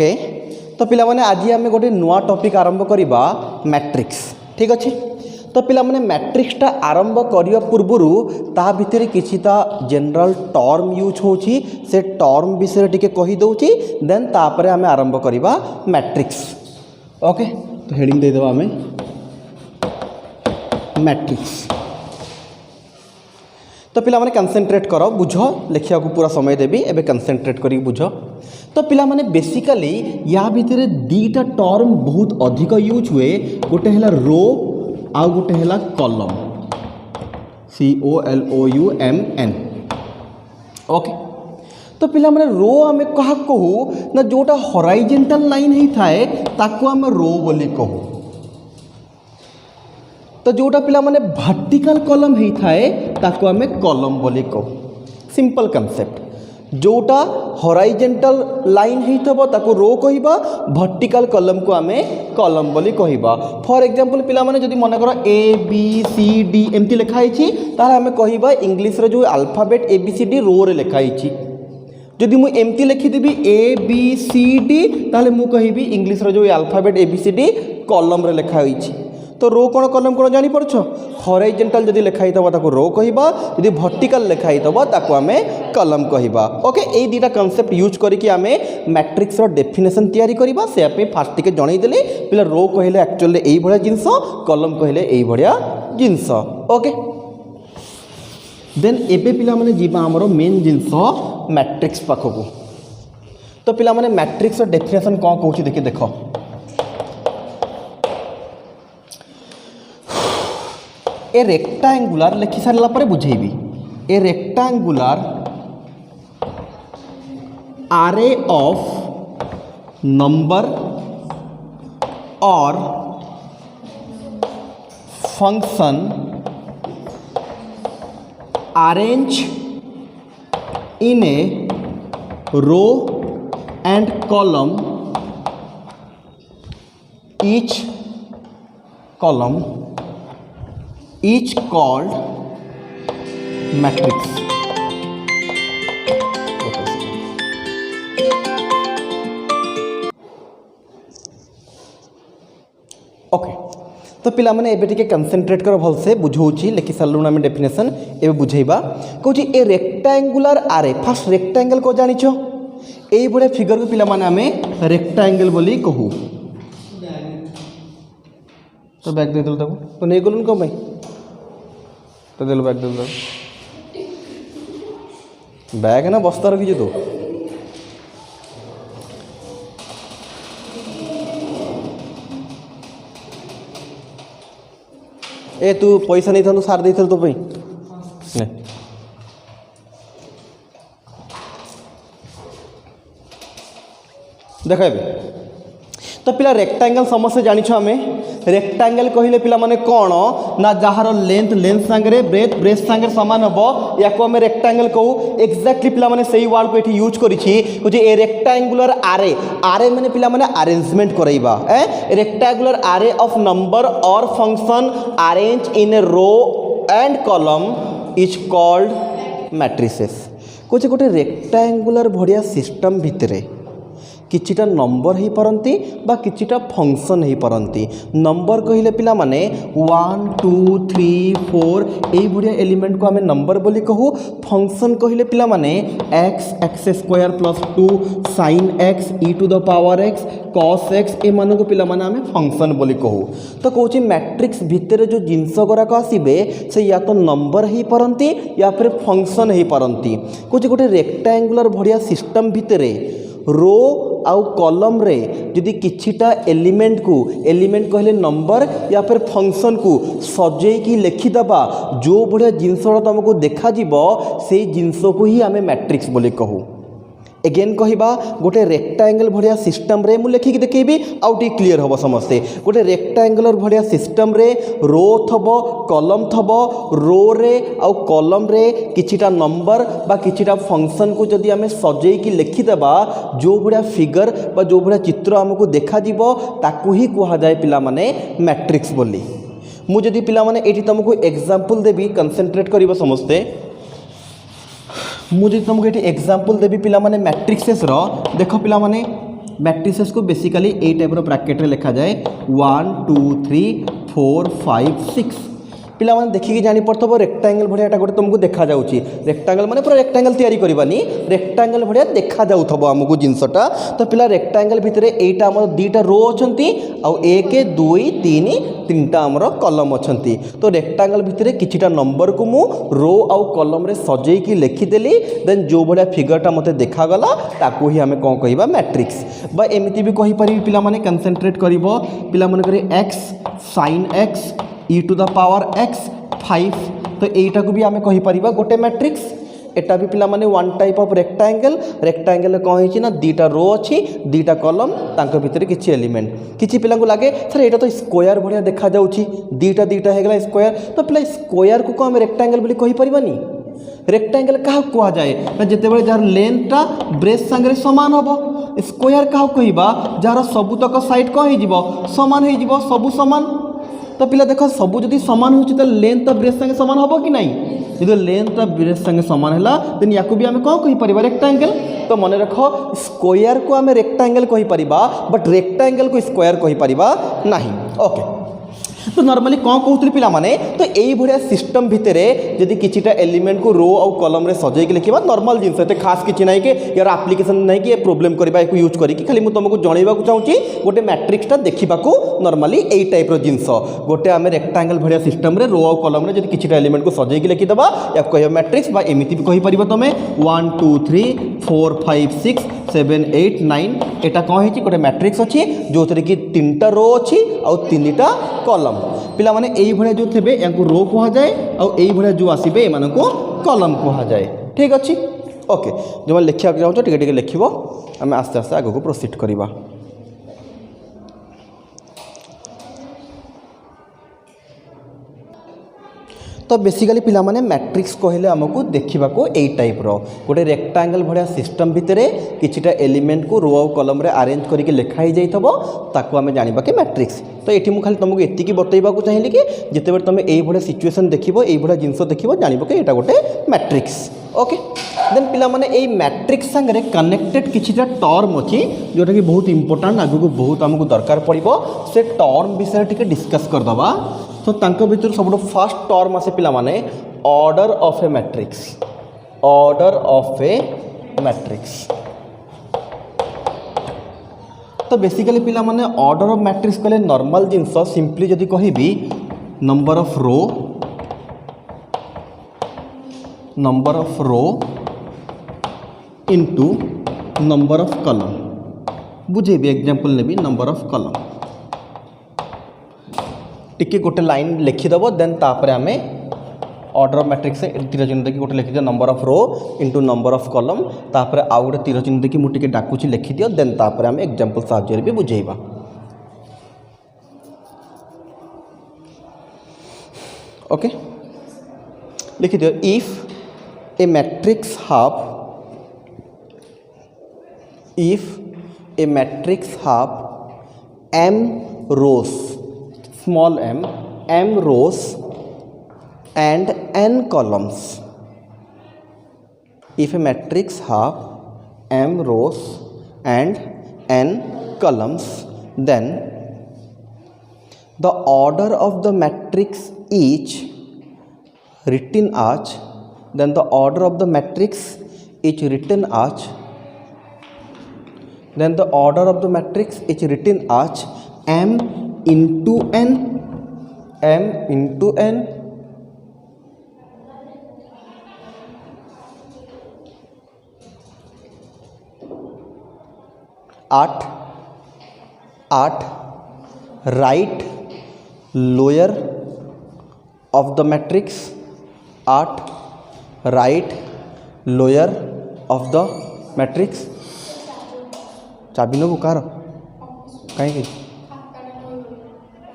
Okay तो पिला माने आज आम गोटे नुआ टॉपिक आरंभ करवा मैट्रिक्स ठीक अच्छे। तो पिला माने मैट्रिक्सटा आरंभ करने पूर्वर ता भितर किछिटा जनरल टर्म यूज होची से टर्म विषय टिके कहि दउची देन तापरे आमे आरंभ करवा मैट्रिक्स। ओके तो हेडिंग दे देबा आमे मैट्रिक्स। तो पिला माने कंसंट्रेट करो बुझ लिखिया को पूरा समय देबी एबे कंसंट्रेट करी बुझ। तो पिला माने बेसिकली या भितर दीटा टर्म बहुत अधिक यूज हुए गोटे हला रो आ गोटे हला कॉलम COLOUMN। ओके तो पिला माने रो आमे कहा कहू ना जोटा हॉराइजॉन्टल लाइन ही थाए ताको आमे रो बोली कहू। तो जोटा पिला माने वर्टिकल कॉलम ही थाए ताको आमे कॉलम बोली कहू। सिंपल कांसेप्ट जोटा हॉराइजॉन्टल लाइन ही थबो ताको रो कहिबा वर्टिकल कॉलम को आमे कॉलम बोली कहिबा। फॉर एग्जांपल पिला माने जदी मन करो ABCD एमती लिखा हिची ताले आमे कहिबा इंग्लिश रे जो अल्फाबेट ABCD रो रे लिखा हिची। जदि मु एमती लिखि देबी ABCD ताले मु कहिबी इंग्लिश रे जो अल्फाबेट ABCD कॉलम रे लिखा हिची। तो रो कौन कॉलम कौन जानी परछ हॉराइजॉन्टल जदि लिखाई तबा ताको रो कहिबा जदि वर्टिकल लिखाई तबा ताको आमे कॉलम कहिबा। ओके ए दीटा कांसेप्ट यूज करिकि आमे मैट्रिक्स रो डेफिनेशन तैयारी करिबा से आपे फास्ट टिके जणै देले पिला रो कहिले एक्चुअली एई भलिया जिंस कॉलम कहिले एई भलिया जिंस। ओके देन एबे पिला माने जीवा हमरो मेन जिंस मैट्रिक्स पाखकू। तो पिला माने मैट्रिक्स रो डेफिनेशन कोन कहूची देखि देखो ए रेक्टांगुलर लिखि सारा पर बुझेबी ए rectangular array of number or function arrange in a row and column each column each called matrix। Okay तो पिला माने एबे टिके कंसंट्रेट कर भल से बुझौची लिखि सारलुन आमे डेफिनेशन एबे बुझेबा कहूची a rectangular array first rectangle को जानिछो एई बडे फिगर को पिला माने आमे रेक्टेंगल बोली कहू। तो बैग दे दल ताको तो नै गलुन को भाई तो दिल बैग दिल बैग है ना बस्ता रखी तो ए तू पैसा नहीं था तो सार दे तो भाई देख तो पिला रेक्टेंगल समस्या जानिछ आमे रेक्टेंगल कहले पिला माने कोन ना जहार लेंथ लेंथ सांगरे ब्रेथ ब्रेथ सांगरे समान हबो याको आमे रेक्टेंगल कहू। एक्जेक्टली पिला माने सही वर्ड को एठी यूज करिछि जे ए रेक्टेंगुलर आरे आरे माने पिला माने अरेंजमेंट करैबा रेक्टेंगुलर आरे ऑफ नंबर और function arrange in a row and column is called matrices. कुछ गोटे रेक्टेंगुलर भड़िया सिस्टम भितरे किछिटा नंबर ही परंती बा किछिटा फंक्शन ही परंती। नंबर कहिले पिला माने 1 2 3 4 एई भड़िया एलिमेंट को आमे नंबर बोली कहू। फंक्शन कहिले पिला माने x square plus 2 sin x e to the power x cos x ए माने को पिला माने आमे फंक्शन बोली कहू। तो कहूची मैट्रिक्स भितरे जो जिंस गुराक आसीबे से या तो नंबर ही परंती या फिर फंक्शन ही परंती। कहूची गोटे रेक्टेंगुलर भड़िया सिस्टम भितरे रो आउ कॉलम रे जदि किछिटा एलिमेंट कहले नंबर या फिर फंक्शन को सजे की लिखिदबा जो बढ़िया जिनसटा तुमको देखा जीवो से जिनस को ही आमे मैट्रिक्स बोली कहू। एगेन कहिबा गोटे रेक्टेंगल भड़िया सिस्टम रे मु लिखिक देखेबी आउ टी क्लियर हबो समस्ते। गोटे रेक्टेंगुलर भड़िया सिस्टम रे रो थबो कॉलम थबो रो रे आउ कॉलम रे किछिटा नंबर बा किछिटा फंक्शन को जदि आमे सजे की लिखि देबा जो बढ़िया फिगर बा जो बढ़िया चित्र हमको देखा जीवो ताकू ही कहा जाए पिला माने मैट्रिक्स बोली। मु जदि पिला माने एठी तुमको एग्जांपल देबी कंसंट्रेट करिवो समस्ते। मुझे तुमको ये एग्जांपल देवी पिला माने मैट्रिक्सेस रो देख पिला माने मैट्रिसेस को बेसिकली ए टाइप ब्राकेट लिखा जाए 1 2 3 4 5 6 पिला माने देखिए जानी पड़थबो रेक्टेंगल भड़िया एटा गोटे तुमको देखा जाउची रेक्टेंगल माने पूरा रेक्टेंगल तैयारी करबानी रेक्टेंगल भड़िया देखा जाउथबो हमको जिंसटा तो पिला रेक्टेंगल भितरे एटा हमर दीटा रो अछंती आ 1 2 3 तीनटा हमर कॉलम अछंती तो रेक्टेंगल भितरे किछिटा नंबर को मु रो आ कॉलम रे सजई की लिखि देली देन जो भड़िया फिगरटा मते देखा गला ताको ही हमें कोन कहिबा मैट्रिक्स बा एमिति भी कहि परिबी पिला माने कंसंट्रेट करिवो पिला माने करे x sin x e to the power x 5 तो एटा को भी आमे कहि परिबा गोटे मैट्रिक्स एटा भी पिला माने वन टाइप ऑफ रेक्टेंगल कौन होइछि ना दीटा रो अछि दीटा कॉलम तांको भितर किछि एलिमेंट किछि पिला को लागे सर एटा तो स्क्वायर भड़िया देखा जाउछि दीटा दीटा हे गला स्क्वायर तो पिला स्क्वायर को हम रेक्टेंगल बोली कहि परिबानी रेक्टेंगल कहा कह जाए ना जिते जार लेंथटा ब्रेस संगे समान हम स्क्वायर क्या कहबा जार सबुतक साइड कौन हो सामान हो सबू सामान तो पिला देख सबू जदि सामान हो लेंथ तो ब्रेस संगे सामान हम कि नहीं जो लेंथ ब्रेस संगे सामान है देन या भी आम कौन कहीपर रेक्टेंगल तो मन रख स्क्वायर को आम रेक्टेंगल कहीपर बट रेक्टेंगल को स्क्वायर कहीपर नहीं ओके तो नॉर्मली कौन कहते पिला माने तो यही भाया सिस्टम भितर जदि किछिटा एलिमेंट को रो और कॉलम रे सजेक लिखा नॉर्मल जिनस एत खास किसी ना कि यार आप्लिकेसन ना कि प्रोब्लेम करवा यूज करी खाली मुझे तुमको जनवाक चाहूँगी गोटे मैट्रिक्सटा देखा नॉर्मली यही टाइप जिनस गोटे आम रेक्टेंगल भाया सिस्टम रे रो और कॉलम रे जदि किछिटा एलिमेंट को सजेक लिखिदेवा या कह मैट्रिक्स बा एमती भी कहीपर तुम 1 2 3 4 5 6 7 8 9 एटा कौन है गोटे मैट्रिक्स अच्छी जो थे कि 3टा रो अच्छी और 3टा कॉलम पिला माने एई भड़े जो थे या रो कह जाए और एई भड़े जो आसबे एमान को कॉलम कह जाए ठीक अच्छे ओके जो मैं लिखा चाहूँ टे लिख आम आस्ते आस्ते आगे को प्रोसीड करवा तो बेसिकली पिला माने मैट्रिक्स कहले आमको देखा यही टाइप गोटे रेक्टेंगल भाया सिस्टम भितर किछिटा एलिमेंट को रो कॉलम रे अरेंज करके लिखाई जाइथबो ताको आमे जानिबा कि मैट्रिक्स तो ये मुझे खाली तुमको एतिकी बतैबा चाहिए कि जिते तुम यही भाया सिचुएसन देखो यही भाया जिनस देखो जानिबो कि एटा गोटे मैट्रिक्स ओके देन पिला माने एई मैट्रिक्स संगे कनेक्टेड किछिटा टर्म अच्छी जोटा कि बहुत इंपोर्टेंट आगु को बहुत आमको दरकार पड़ो से टर्म विषय टिके डिस्कस करदबा तो तांको भितर सब फास्ट टर्म आसे पिला माने ऑर्डर ऑफ ए मैट्रिक्स तो बेसिकली पिला माने ऑर्डर ऑफ मैट्रिक्स कहले नॉर्मल जिनस सिंपली जदि कहबी number of row into number of column बुझेबी एग्जांपल नेबी नंबर ऑफ कॉलम टिके गोटे लाइन लिखिदेव देन तापर आम ऑर्डर ऑफ मैट्रिक्स तीर चिन्ह देखिए गोटे लिखिद number of row into number of column तापर आउ गोटे तीर चिन्ह देखिए मुझे डाकुची लिखिदियो देन तापर आम एग्जांपल साहाय्य भी बुझेबा ओके लिखिदियो if a matrix have m rows small m rows and n columns. If a matrix have m rows and n columns, then the order of the matrix is written as m into n at right lower of the matrix चाबी नबू कार कहीं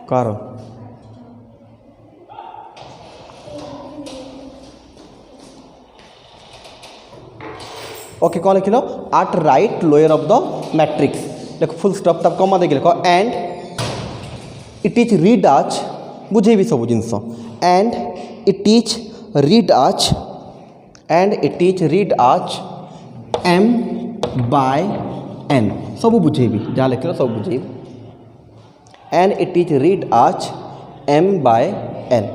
कार okay कौन लिख लो at right lower of the matrix देखो full stop तब कमा देख लिख एंड इट इज रीड आज बुझे भी सब जिनस एंड इट इज रीड आज m by n सब बुझेबी जहाँ लिख सब बुझेबी and it is read as m by n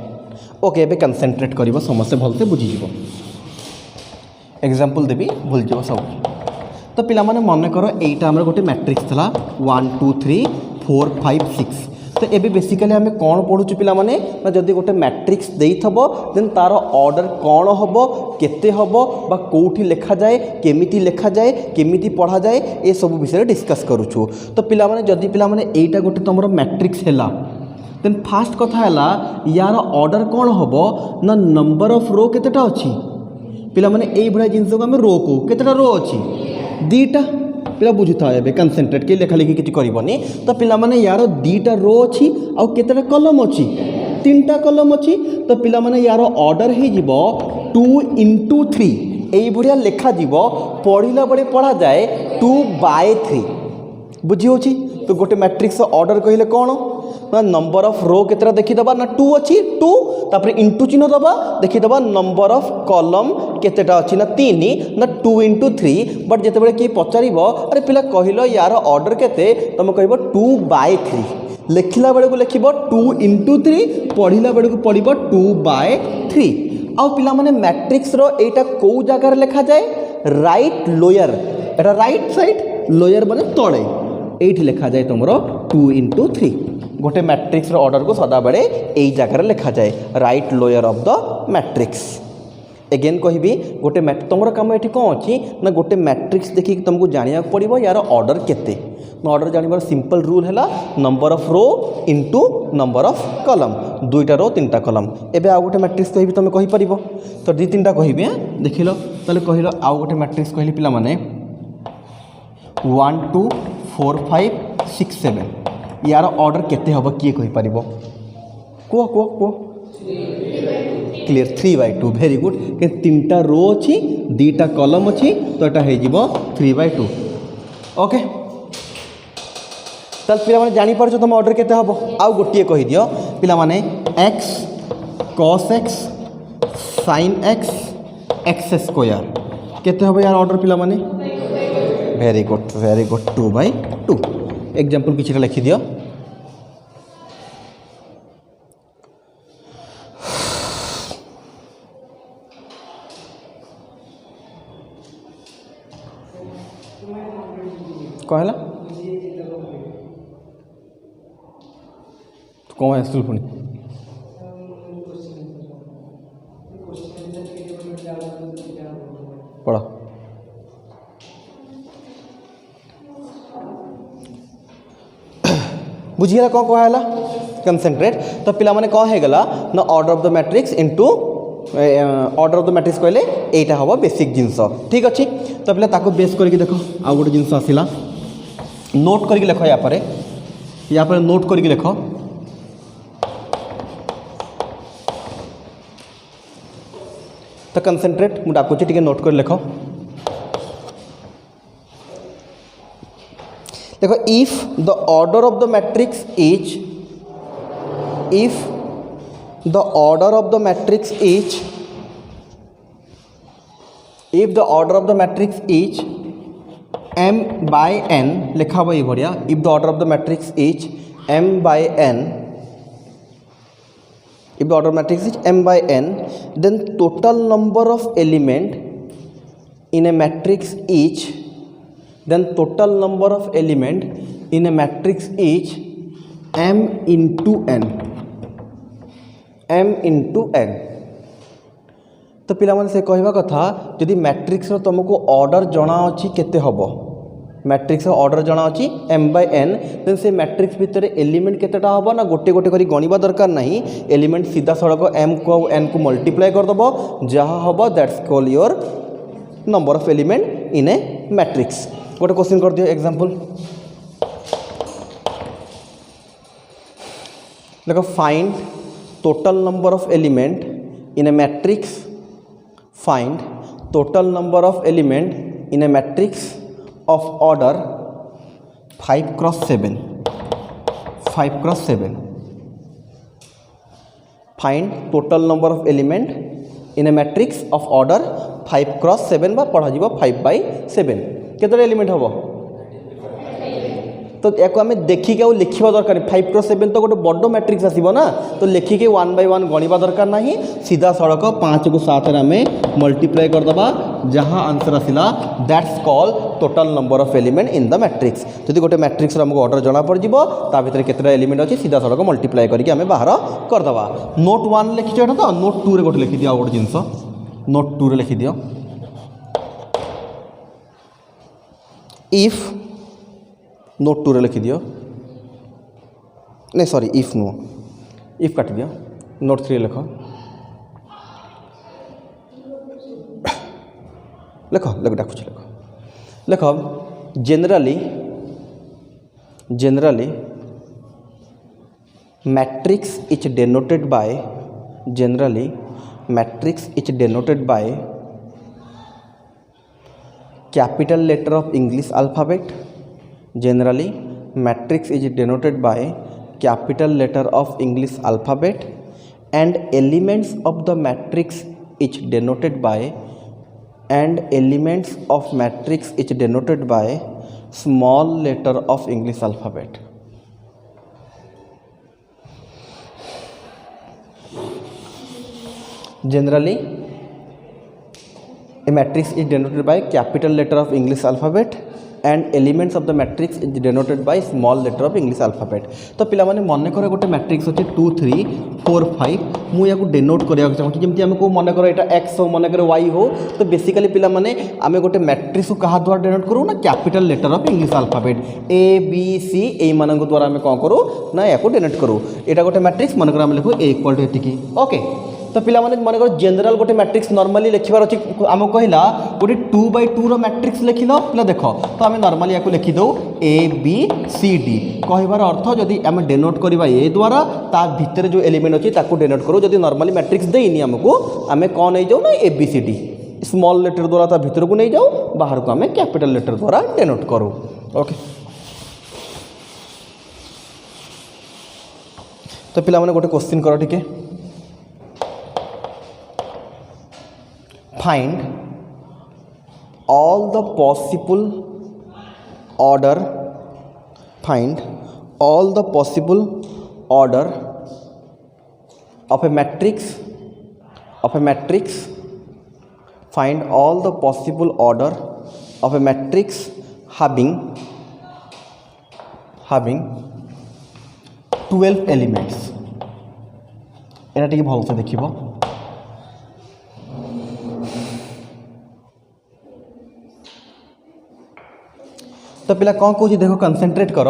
okay एबे कंसंट्रेट करिवो समस्या भलसे बुझीजिवो एग्जांपल देबी भूल जाओ सब तो पिला माने मन करो एटा हमर गोटे मैट्रिक्स थला 1 2 3 4 5 6 तो एबे बेसिकली हमें कौन पढ़ुछु पिला माने ना जदी गोटे मैट्रिक्स देइथबो देन तार ऑर्डर कौन हबो केते हबो बा कोठी लिखा जाए केमिति लिखा जाए केमिति पढ़ा जाए ए सब विषय डिस्कस करूछु तो पिला माने जदी पिला माने एटा गोटे तमरो मैट्रिक्स हैला देन फास्ट कथा हैला यार ऑर्डर कौन हबो ना नंबर ऑफ रो केतेटा अछि पिला माने एई भरा जिंस को हम रो को केतेटा रो अछि दीटा पिला बुझुता एबे कंसंट्रेट के लेखा लिखि किछि करिवनी तो पिला माने यार दीटा रो अछि आ केतेटा कलम अछि तीनटा कलम अछि तो पिला माने यार ऑर्डर हे जिवो 2 into 3 एई भरिया लेखा जिवो पढिला बडे पढा जाए 2 by 3 बुझी होछि तो गोटे मैट्रिक्स ऑर्डर कहिले कोन ना नंबर ऑफ रो केतरा देखि दबा ना 2 अछि 2 तापर इनटू चिन्ह दबा देखि दबा नंबर ऑफ कॉलम केतेटा अछि ना 3 ना 2 into 3 बट जेते बेले की पचारिबो अरे पिला कहिलो यार ऑर्डर केते तम कहबो 2 by 3 लेखिला बेले को लेखिबो 2 into 3 पढिला बेले को पढिबो 2 by 3 आ पिला माने मैट्रिक्स रो एटा को जगह लेखा जाए राइट लोअर एटा राइट साइड लोअर माने तळे एठी लेखा जाए तुमरो 2 into 3 गोटे मैट्रिक्स ऑर्डर को सदा बेले यही जगह लिखा जाए right lower of the matrix again कहबी गोटे तुम कम ये कौन अच्छी ना गोटे मैट्रिक्स देखिए तुमको जाना पड़ो यार ऑर्डर केते ऑर्डर जानवर सिंपल रूल है number of row into number of column दुईटा रो तीनटा कलम एवं आउ गोटे मैट्रिक्स कहि तुम कहीपर तो दी तीन टा कह देख लो ताले कहल आउ गोटे मैट्रिक्स कहली पिला माने 1 2 4 5 6 7 यार ऑर्डर केते हबो किए कहि परिबो को क्लियर 3 by 2 वेरी गुड के तीनटा रो अछि दीटा कॉलम अछि तो एटा हे जिवो 3 by 2 ओके तल पिला माने जानि परछो तुम ऑर्डर केते हबो आउ गोटिए कहि दियो पिला माने x cos x sin x x square केते हबो यार ऑर्डर पिला माने वेरी गुड 2 by 2 एग्जांपल किछटा लिखि दियो कहला कौन है स्कूल पुणी पढ़ बुझीगला कौन कहला कंसंट्रेट तो पिला माने कौन है गला ना order of the matrix into order of the matrix कहले एटा हबो बेसिक जिंस ठीक अच्छी तो पिला ताको बेस करके देखो आउ गोटे जिंस आसिला नोट करके लिख या पर नोट करके लिख तो कंसंट्रेट मुझे डाकुची टिके नोट कर लिख देखो if the order of the matrix is if the order of the matrix is if the order of the matrix is m by n लिखा हुआ ये बढ़िया if the order of the matrix is m by n if the order of matrix is m by n then total number of element in a matrix is then total number of element in a matrix is m into n m into n तो पिला माने से कहवा कथा यदि matrix तुमको order जना अच्छी केते हबो मैट्रिक्स ऑर्डर जना अच्छी m by n देन से मैट्रिक्स भितर एलिमेंट केतेटा हबो ना गोटे गोटे करी गणिबा दरकार नहीं एलिमेंट सीधा सड़क m को n को मल्टीप्लाई कर दबो जहाँ हबो that's call your number of element in A matrix गोटे क्वेश्चन कर दियो एग्जांपल देखो find total number of element in a matrix find total number of element in a matrix of order 5 cross 7 5 cross 7 find total number of element in a matrix of order 5 cross 7 बा पढ़ा जीवो 5 by 7 केतरे element हबो तो या आम देखिक आउ लिखा दरकार 5 to 7 तो गोटे बड़ मैट्रिक्स आसो ना तो लिखिक 1 by 1 गणवा दरकार ना सीधा सड़क 5 को 7 आम मल्टीप्लाई करदे जहाँ आंसर आसला that's call total number of element in the matrix. जदि गोटे मैट्रिक्स आमको ऑर्डर जना पड़ ता भीतर केतटा एलिमेंट अच्छी सीधा सड़क मल्टीप्लाई करके आम बाहर करदे। नोट 1 लिखिच तो नोट 2 रे गोटे लिखि दियो गोटे जिनस नोट 2 रे लिखि दियो इफ नोट 2 रे लिखि दियो नहीं सॉरी इफ नो इफ काट दियो नोट 3 लिख लिख लिख डाकुछ लिख generally matrix is denoted by capital letter of English alphabet. Generally matrix is denoted by capital letter of English alphabet and elements of the matrix is denoted by small letter of English alphabet. Generally a matrix is denoted by capital letter of English alphabet and elements of the matrix is denoted by small letter of English alphabet. तो पिला माने मन कर गोटे matrix अच्छे 2 3 4 5 मु या denote करिया चाहूँ जमी आमको मन कर यहाँ एक्स हो मन कर वाई हो तो बेसिकली पिला माने आम गोटे मैट्रिक्स को क्या द्वारा डेनोट करूँ ना capital letter of English alphabet A B C एमान द्वारा आम कौन करूँ ना या डेनोट करूँ यहाँ गोटे मैट्रिक्स मन कर आम लिखू ए इक्वल टू एतिकी ओके। तो पिला माने मन कर जनरल गोटे मैट्रिक्स नॉर्मली लिखबार अच्छी आम कहला गोटे 2 by 2 रो मैट्रिक्स लिखिल पिला देख तो आम नॉर्मली या लिखी दो ए बी सी डी कहबार अर्थ जदि आम डेनोट करवा ए द्वारा ता भितर जो एलिमेंट अच्छी ताकू डेनोट करूँ जदि नॉर्मली मैट्रिक्स देनी आमको आम कौन नहीं जाऊ ना A B C D small letter द्वारा ता भितर को नहीं जाऊ बाहर को आम कैपिटल लेटर द्वारा डेनोट करूँ ओके। तो पिला माने गोटे क्वेश्चन कर टिके find all the possible order find all the possible order of a matrix find all the possible order of a matrix having 12 elements एटा टिके भल से देखिबो तो पिला कौन कौन देख कनसेंट्रेट कर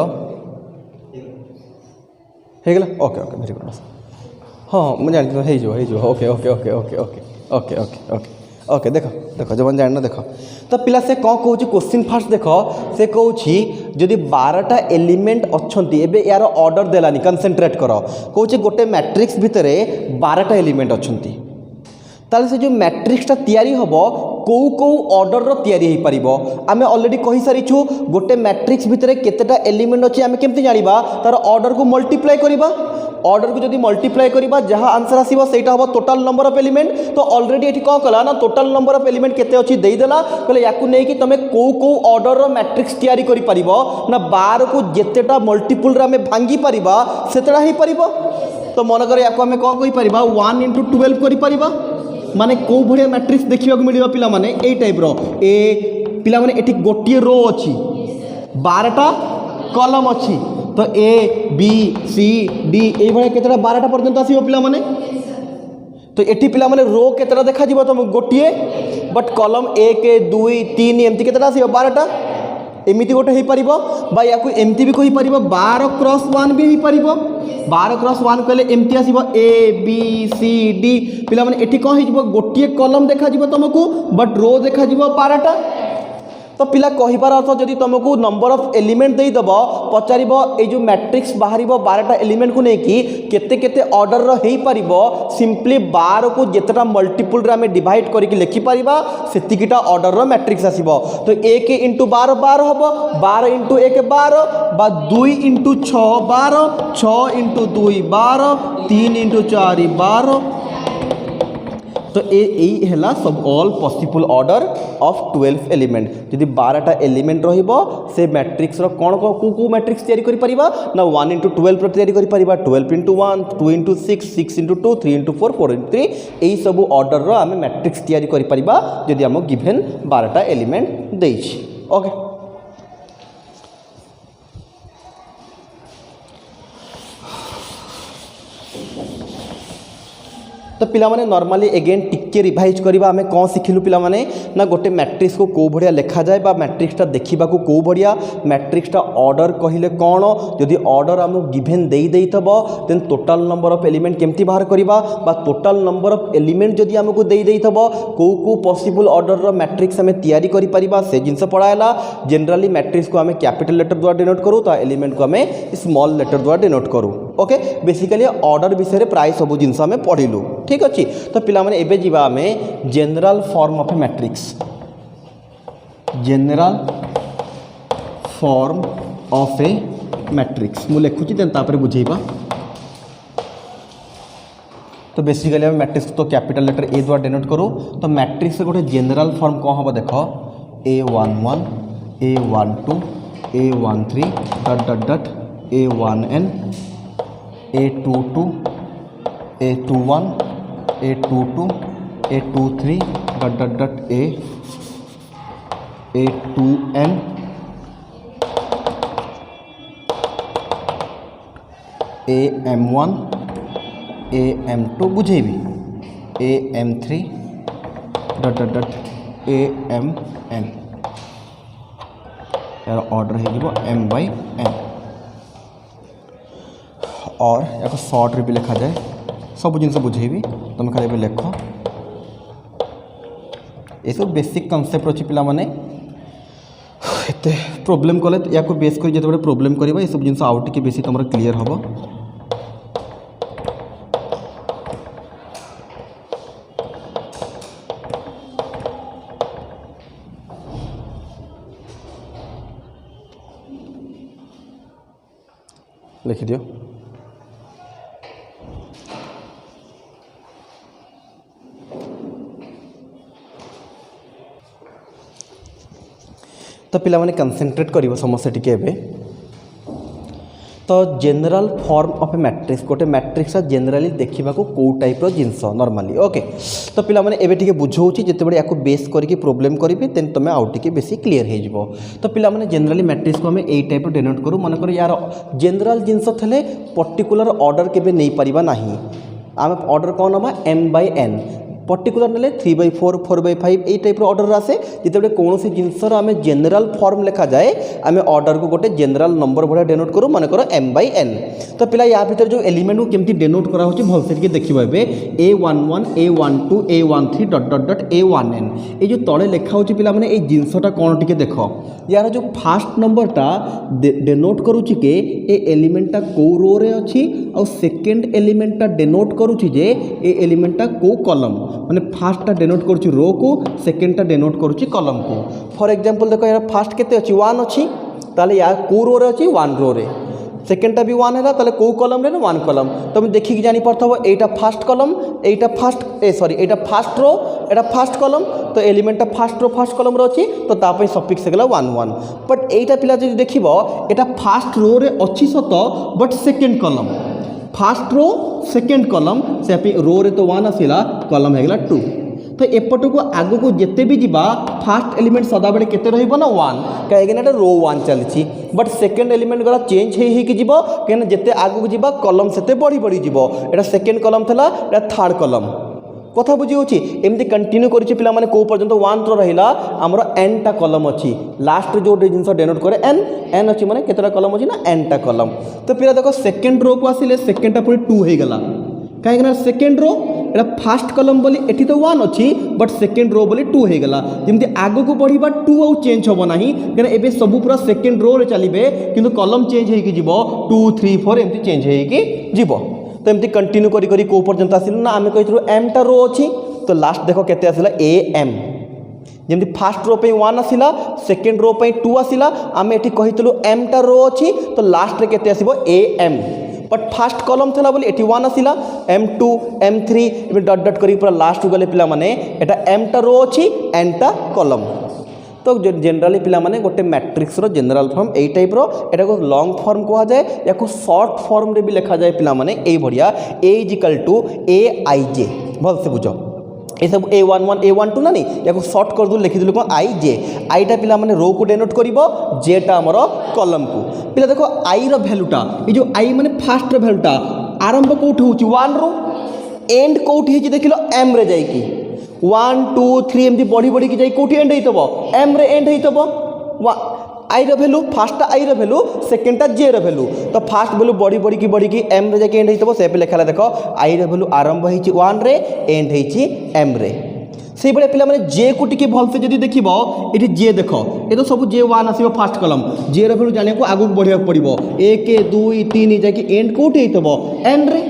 गला ओके ओके वेरी गुड हाँ मुझे जानी हो okay okay okay okay okay okay okay okay okay देख देख जो जान देख तो पिला से कौन कौन क्वेश्चन फास्ट देख से कौन जदि 12टा एलिमेंट अच्छा एवं यार ऑर्डर देलानी कनसेंट्रेट कर कौन गोटे मैट्रिक्स भितर 12टा एलिमेंट अच्छा ताले से जो मैट्रिक्सटा तैयारी होबो कौ कौ ऑर्डर रो तैयारी हो पारिबो आमे ऑलरेडी कहि सारिछु गोटे मैट्रिक्स भितर केतेटा एलिमेंट अछि आमे केमति जानिबा तार ऑर्डर को मल्टीप्लाई करिबा ऑर्डर को जदि मल्टीप्लाई करिबा जहाँ आंसर आसीबो सेटा होबो टोटल नंबर ऑफ एलिमेंट तो ऑलरेडी एठी कौन कला ना टोटल नंबर ऑफ एलिमेंट केते अछि देई देला कहले याकू नै कि तमे कौ कौ ऑर्डर रो मैट्रिक्स तैयारी करि पारिबो ना 12 को जेतेटा मल्टीपल रे आमे भांगी पारिबा सेतेटा ही पारिबो तो मन कर याकू आमे कोन कहि पारिबा 1 into 12 करि पारिबा माने कौ भाया मैट्रिक्स देखा मिले पिला माने ए टाइप रो ए पिला माने एठी गोटिए रो अच्छी 12टा कलम अच्छी तो ए बी सी डी ये भाया केतटा 12टा पर्यंत आसीबो पिला माने तो एठी पिला माने रो केतटा देखा जिवो तुम गोटिए बट कलम 1 2 3 एमती केतटा आसीबो 12टा एमती गोटे हो पार बा या एमती भी कही पार 12 क्रॉस 1 भी हो पार 12 क्रॉस 1 कहले एमती आसीबो ए बी सी डी पिला माने एठी कौन हो गोटे कलम देखा तुमको बट रो देखा 12टा तो पिला कहिबार अर्थ जदि तुमको नंबर ऑफ एलिमेंट दे दब पचार ये जो मैट्रिक्स बाहर 12टा एलिमेंट को लेकिन केते केते ऑर्डर रही पारिबो सिंपली 12 को जितना मल्टीपल रे हमें डिवाइड करके लिखि पारिबा सेतिकिटा ऑर्डर रो मैट्रिक्स आसीबो तो 1 into 12 12 होबो 12 into 1 12 बा 2 into 6 12 6 into 2 12 3 into 4 12 तो यही है सब all possible order of 12 element जदि 12टा एलिमेंट रहिबो से मैट्रिक्स रो कोन को मैट्रिक्स तैयारी करि परिबा ना 1 into 12 तैयारी करि परिबा 12 into 1 2 into 6 6 into 2 3 into 4 4 into 3 एही सब ऑर्डर रो आमे मैट्रिक्स तैयारी करि परिबा जदि हम गिवन 12टा एलिमेंट देछि ओके। तो पिला माने नॉर्मली अगेन टिके रिवाइज करबा हमें कौन शिखिलु पिला माने ना गोटे मैट्रिक्स को को बढ़िया लिखा जाए बा मैट्रिक्सटा देखा को बढ़िया मैट्रिक्सटा ऑर्डर कहले कौन जदि ऑर्डर आम गिभेन दे थबो then total number of element केमती बाहर करबा बा टोटल नंबर ऑफ एलिमेंट जदि हमको दे थबो को पॉसिबल ऑर्डर रो मैट्रिक्स हमें तैयारी करि परिबा से जिंस पढ़ाला। जनरली मैट्रिक्स को हमें कैपिटल लेटर द्वारा डिनोट करू तो एलिमेंट को हमें स्मॉल लेटर द्वारा डिनोट करू ओके। बेसिकली ऑर्डर विषय प्राय सब जिनस हमें पढ़िलु ठीक अच्छे। तो पिला माने एबे जीवा हमें general form of a matrix general form of a matrix मु लिखुची देन तापर बुझेबा। तो बेसिकली हम मैट्रिक्स तो कैपिटल लेटर ए द्वारा डिनोट करू तो मैट्रिक्स से गोटे जनरल फॉर्म कौन हम देख A11 A12 A13 डट डट डट A1n A22 A21 A22 A23 डट डट डट A2n AM1 AM2 बुझेबी AM3 डट डट डट AMN यार ऑर्डर है M/n और या शॉर्ट रे भी लिखा जाए सब जिन बुझेबी तुम खाली लेख ये सब बेसिक कॉन्सेप्ट अच्छी पिला माने एते प्रॉब्लम कले या बेस कर जो प्रॉब्लम करबा ये सब जिन आउ टिके बेसी तुम क्लियर हम। लिख दियो तो पिला माने कंसंट्रेट करिवो समस्या टिके एबे। तो general form of a matrix गोटे मैट्रिक्स जनरली देखा को टाइप जिनस नॉर्मली ओके। तो पिला माने एबे टिके बुझौछि जेतेबेले याको बेस करके प्रॉब्लम करिवे देन तुम आउ टिके बेसी क्लियर हो जिवो। तो पिला माने जनरली मैट्रिक्स को हमें ए टाइप डिनोट करू मन कर यार जनरल जिनस थले पर्टिकुलर ऑर्डर केबे नहीं परिबा नाही आम ऑर्डर कौन हम M/n पर्टिकुलर ना 3/4 4/5 ये टाइप ऑर्डर आसे जिते कौन सी जिनसर आम जनरल फॉर्म लिखा जाए आम ऑर्डर को गोटे जनरल नंबर भाया डिनोट करूँ मन कर M/n। तो पिला या भीतर जो एलिमेंट को केमती डिनोट करा होची भलसे टिके देखिबा एबे A11 A12 A13 डट डट डट A1n ये जो तले लिखा होची पिला माने ए जिनसटा कोन टिके देखो यार जो फास्ट नंबरटा डिनोट करूची के ए एलिमेंटटा को रो रे अछि और सेकंड एलिमेंटटा डिनोट करूची जे ए एलिमेंटटा को कॉलम माने फास्टा डिनोट करूची रो को सेकंडटा डिनोट करूची कॉलम को। फॉर एग्जांपल देखो यार फास्ट केते अछि 1 अछि ताले या को रो रे अछि 1 रो रे सेकेंडटा भी 1 है ताले को कॉलम रे ना 1 कॉलम तुम देखिक जानी पड़थबो एटा फास्ट कॉलम एटा फास्ट सॉरी एटा फास्ट रो एटा फास्ट कॉलम तो एलिमेंटटा फास्ट रो फास्ट कॉलम रो अछि तो तापय सफिक्स गला 1 1 बट एटा पिला जे देखिबो एटा फास्ट रो रे अछि सत but second column first row second column से रो रे तो 1 आसिला कॉलम है गला 2 तो एपट को आग को जिते भी जीवा फास्ट एलिमेंट सदा बेले केते रहिबो ना 1 कहीं रो 1 चलती बट सेकेंड एलिमेंट गला चेंज हो कहीं जिते आग को जीवा कलम से बढ़ी बढ़ी जीवो एटा सेकेंड कलम थला एटा थर्ड कलम कथा बुझी होची एमती कंटिन्यू करिछि पिला माने को पर्यंत 1 तो रहिला हमरो n टा कलम अछि लास्ट जो जिनस डिनोट करे n अछि माने केतेटा कलम अछि ना n टा कलम। तो पिला देखो सेकेंड रो को आसिले सेकेंड टा पुरी 2 हे गला कहीं सेकेंड रो एटा फास्ट कलम बोली एठी तो 1 अछि बट सेकेंड रो बोली 2 हे गला जेमती आगो को बढ़ीबा 2 आउ चेंज होबो नाही कने एबे सब पूरा सेकेंड रो रे चलीबे किंतु कलम चेंज हे कि जीवो 2 3 4 एमती चेंज हे कि जीवो। तो एमती कंटिन्यू करी करी को पर्यंत आसिल ना आमे कहिथु m टा रो अछि तो लास्ट देखो केते आसिला am जेमती फास्ट रो पे 1 आसिला सेकेंड रो पे 2 आसिला आमे एठी कहिथलु m टा रो अछि तो लास्ट रे केते आसीबो am बट फास्ट कॉलम थला बोली 81 आसिला M2 M3 डट डट करी पूरा लास्ट गले पिला माने एटा M टा रो अछि N टा कॉलम। तो जनरली पिला माने गोटे मैट्रिक्स रो जनरल फॉर्म ए टाइप रो एटा को लॉन्ग फॉर्म कहा जाए या को शॉर्ट फॉर्म रे भी लिखा जाए पिला माने ए बढ़िया A = AIJ भल से बुझो ये सब A11 A12 ना नहीं या को शॉर्ट कर दू लिखि दिलु को IJ आईटा पिला माने रो को डेनोट करिवो J टा हमरो कॉलम को पिला देखो I रो वैल्यूटा ये जो I माने फर्स्ट रो वैल्यूटा आरंभ कोठी होची 1 रो एंड कोठी हे देखिलो M रे जाई की 1 2 3 एमती बढ़ी बढ़ी की जाई कोठी एंड हेतबो M रे एंड हेतबो i row value first i row value सेकंडटा जे रो वैल्यू तो फास्ट वैल्यू बढ़ी बढ़ी की M रे जाके एंड हेतबो से पे लेखाला देखो आई रो वैल्यू आरंभ हेची 1 रे एंड हेची M रे से बळे पिला माने जे को टिके भल से जदी देखिबो एठी जे देखो ए तो सब J1 आसीबो फर्स्ट कॉलम जे रो वैल्यू जाने को आगु बढ़िया पड़िबो 1 2 3 जाके एंड कोठी हेतबो N रे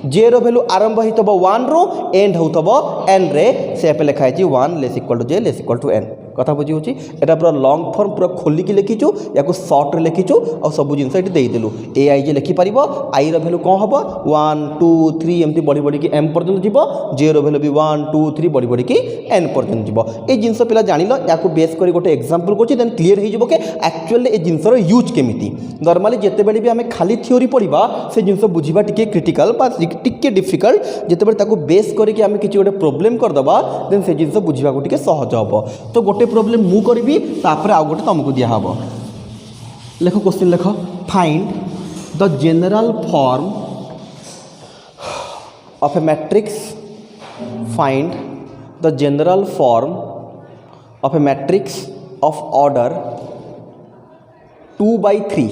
जे रो वैल्यू आरंभ हेतबो 1 रो एंड होतबो N रे से पे लिखा है 1 less equal to J less equal to N कथा बुझी होची एटा पूरा लॉन्ग फॉर्म पूरा खोली की लिखिचु या को शॉर्ट रे लिखिचु और सब जिंस एटी देई देलु AIJ लिखि परिबो I रो वैल्यू कोन हबो 1 2 3 एमती बढ़ी बढ़ी की M पर्यंत जीवो J रो वैल्यू भी 1 2 3 बढ़ी बढ़ी की N पर्यंत जीवो ए जिंस पिला जानिलो या को बेस करी गोटे एग्जांपल कोची देन क्लियर हे जीवो के एक्चुअली ए जिंस रो यूज केमिति नॉर्मली जेते बेली भी हमें खाली थ्योरी पढिबा से जिंस बुझिबा टिके क्रिटिकल बा टिके डिफिकल्ट जेते बेली ताको बेस करी कि हमें किछि गोटे प्रॉब्लम कर दबा देन से जिंस बुझिबा को टिके सहज हबो तो गोटे प्रॉब्लम मु करी तापर आउ गोटे तुमको दिया हबो लेखो क्वेश्चन लेखो find the general form of a matrix find the general form of a matrix of order 2/3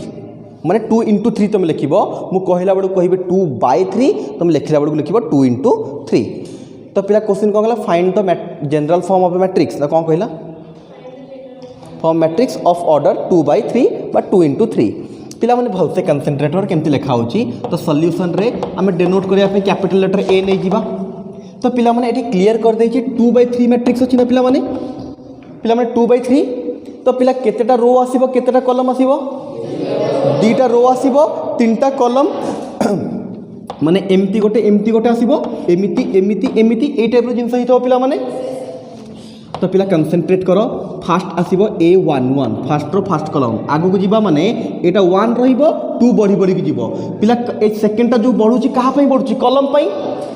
माने 2 into 3 तुम लिखिबो मु कहला बडू कहिबे 2/3 तुम लिखला बडू लिखिबो 2 into 3 तो पिला क्वेश्चन कोन गला find the general form of a matrix तो कोन कहला फॉर्म मैट्रिक्स ऑफ ऑर्डर 2/3 बा 2 into 3 पिला माने भलसे कंसंट्रेटर केमती लिखा होची तो सॉल्यूशन रे हमें डिनोट करिया पे कैपिटल लेटर A नै जीवा तो पिला माने एठी क्लियर कर देछि 2/3 मैट्रिक्स अछि ना पिला माने 2/3 तो पिला केतेटा रो आसीबो केतेटा कॉलम आसीबो दुईटा रो आसीबो तीनटा कॉलम माने एमती गोटे आसीबो एमिति एमिति एमिति ए टाइप रो जिंस हितो पिला माने तो पिला कंसंट्रेट करो फास्ट आसीबो A11 फास्ट रो फास्ट कॉलम आगु को जीवा माने एटा 1 रहिबो 2 बढ़ी बढ़ी की जीवो पिला ए सेकंडटा जो बढ़ुची कहा पई बढ़ुची कॉलम पई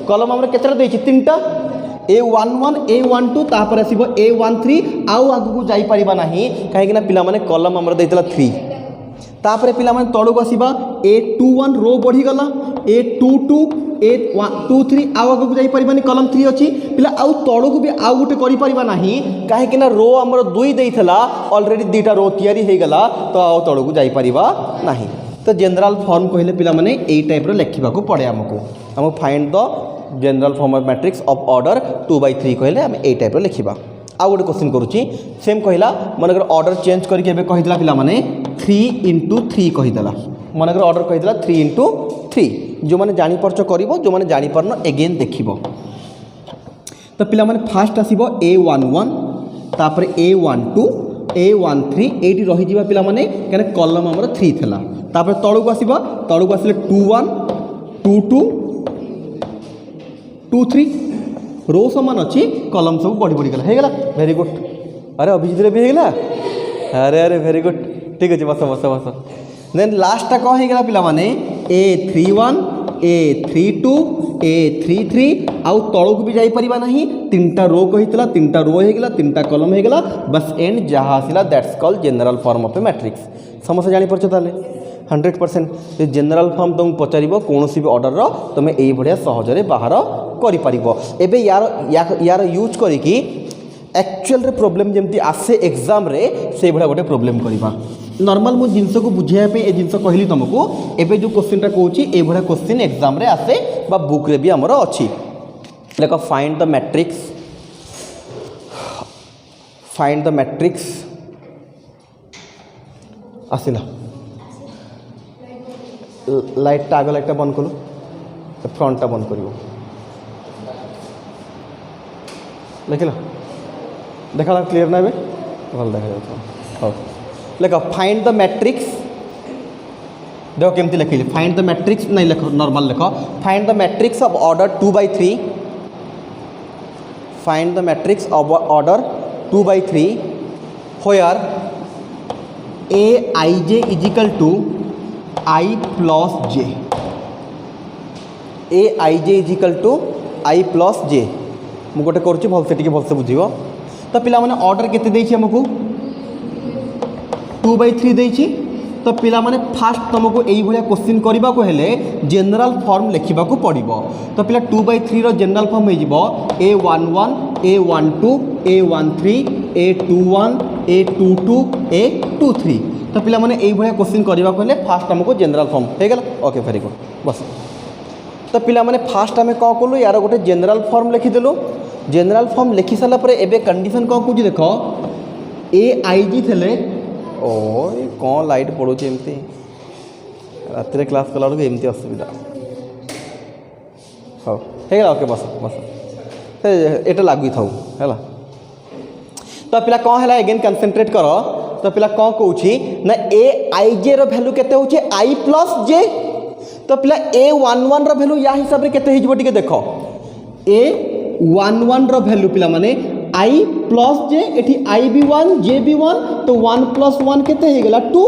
कॉलम हमरे केतेटा देछि तीनटा A11 A12 तापर आसीबो A13 आउ आगु को जाई परिबा नाही काहे कि ना पिला माने कॉलम हमरे देतला 3 तापर पिला माने तळु को आसीबा A21 रो बढ़ी गला A22 A23 आउ आगु को जाई परिबानी कॉलम 3 अछि पिला आउ तळु को भी आउ गुटे करि परिबा नाही काहे कि ना रो हमर 2 देइथला ऑलरेडी दुईटा रो तयारी हे गला तो आउ तळु को जाई परिबा नाही तो जनरल फॉर्म कहले पिला माने ए टाइप रो लेखिबा को पड़े हमको find the general form of matrix of order 2/3 कहले हम ए टाइप रो लेखिबा आ गोटे क्वेश्चन करूची सेम कहला मनकर ऑर्डर चेंज करके एबे कहिदला पिला माने 3 into 3 कहिदला मनकर ऑर्डर कहिदला 3 into 3 जो माने जानि परछ करिवो जो माने जानि परन अगेन देखिवो तो पिला माने फास्ट आसीबो A11 तापर A12 A13 एटी रही जिबा पिला माने कने कॉलम हमर 3 थला तापर तळु को आसीबो तळु को आसीले 21 22 23 रो समान अच्छी कॉलम सब बढ़ी बढ़ी गला हे गला वेरी गुड अरे अभिजित रे भी हे गला अरे अरे वेरी गुड ठीक अछि बस बस बस देन लास्ट टा को हे गला पिला माने A31 A32 A33 आउ तळु को भी जाई परिबा नाही तीनटा रो कहितला तीनटा रो हे गला तीनटा कॉलम हे गला बस एंड जहा आसिला that's called general form of a matrix समस्या जानि परछ ताले 100% जनरल फॉर्म तुम पचारिबो कोनोसी भी ऑर्डर रो तुमे एई बढ़िया सहजरे बाहर करि परिबो एबे यार यूज करी कि एक्चुअल रे प्रॉब्लम जेमती आसे एग्जाम रे से बडा गोटे प्रॉब्लम करिबा नॉर्मल मु जिंस को बुझिया पे ए जिंस कहली तुमको एबे जो क्वेश्चन टा कहूची ए बडा क्वेश्चन एग्जाम रे आसे बा बुक रे भी हमरो अछि लेको फाइंड द मैट्रिक्स आसिला लाइट आग लाइट बंद करो फ्रंट बंद कर देखला देखा क्लियर ना भल देखा हाँ लेख फाइंड द देखो केमती लिखिली फाइंड द मैट्रिक्स नहीं लिख नॉर्मल लिख find the matrix of order 2/3 find the matrix of order 2/3 where aij is equal to I plus j aij is equal to I plus j मु गोटे करुच्ची भलसे टिके भलसे बुझीबो तो पिला माने ऑर्डर केते देछि हमकु 2/3 देछि तो पिला माने फास्ट तुमको यही भाया क्वेश्चन करने को हेले जनरल फॉर्म लिखा पड़ो तो पिला 2/3 रो जनरल फॉर्म हो A11 A12 A13 A21 A22 A23 तो पिला माने यही भाया क्वेश्चन करने को हेले फास्ट हमको जनरल फॉर्म हो गला ओके वेरी गुड बस तो पिला माने फास्ट आम कौन कलु यार गोटे जनरल फॉर्म लिखिदेलु जनरल फॉर्म लिखि सारा पर एबे कंडीशन कौन कौन देख AIG थे ओ कौन लाइट पड़ो एमती रात क्लास कला एमती असुविधा हाँ है ओके बस बस ये लगू था है तो पिला कौन है एगेन कनसेंट्रेट कर तो पिला कौन कौन ना AIJ रो वैल्यू केते होचे I प्लस J तो पिला A11 रो वैल्यू या हिसाब रे केते हिजबो टिके देखो A11 रो वैल्यू पिला माने I प्लस J एठी I भी 1 J भी 1 तो 1 प्लस 1 केते हे गेला 2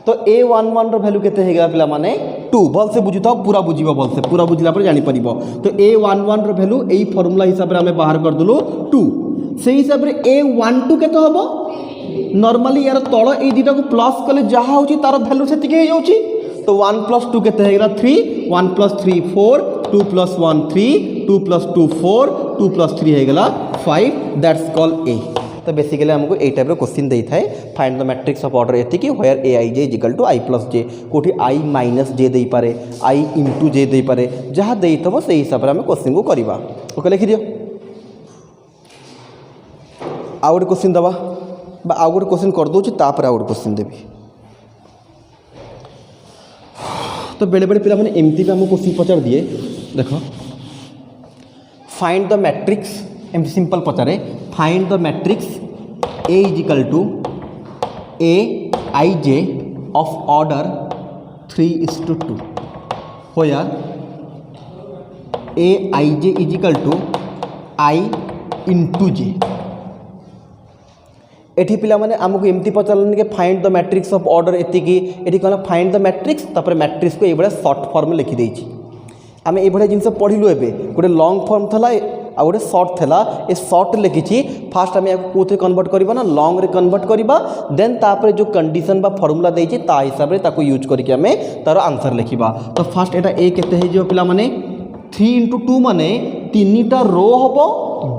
तो A11 रो वैल्यू केते हे गेला पिला माने 2 भल से बुझितो पूरा बुझिबो भल से पूरा बुझिला पर जानि परिबो तो A11 रो वैल्यू एई फार्मूला हिसाब रे हमें बाहर कर दलु 2 से हिसाब रे A12 केते हबो नॉर्मली यार तळ ए दिटा को प्लस कले जहा होची तार वैल्यू सेतिके हे जाउची तो 1 प्लस 2 केते हे गेला 3 1 प्लस 3 4 2 प्लस 1 3 2 प्लस 2 4 2 प्लस 3 हे गेला 5 दैट्स कॉल A तो बेसिकली हमको ए टाइप क्वेश्चन दे थाए find the matrix of order एति कि where AIJ is equal to I plus J कोठी I माइनस J दे पारे I इंटू J दे पारे जहाँ देथबो से हिसाब रे हम क्वेश्चन को करबा ओके लिखि दियो आ गोटे क्वेश्चन दबा बा आ गोटे क्वेश्चन कर दोछि तापर आ गोटे क्वेश्चन देबी तो बेले बेले पिला माने एमती भी हमको क्वेश्चन पचार दिए देखो फाइंड द मैट्रिक्स एमती सिंपल पचारे find the matrix A is equal to AIJ of order 3:2 where AIJ is equal to I into J एठी पिला माने आमको एमती पचारन के find the matrix of order एति कि एठी कहला फाइंड द मैट्रिक्स तापर मैट्रिक्स को एबडा शॉर्ट फॉर्म लिखि देछि आमे एबडा जिंस पढिलु एबे गोटे लॉन्ग फॉर्म थला आ गोटे शॉर्ट थला ए शॉर्ट लिखिछि फास्ट आमे कोथे कन्वर्ट करबा ना लॉन्ग रे कन्वर्ट करबा देन तापर जो कंडीशन बा फार्मूला देछि ता हिसाब रे ताको यूज करके आमे तार आंसर लिखिबा तो फास्ट एटा ए केते हे जो पिला माने 3 × 2 माने 3टा रो हबो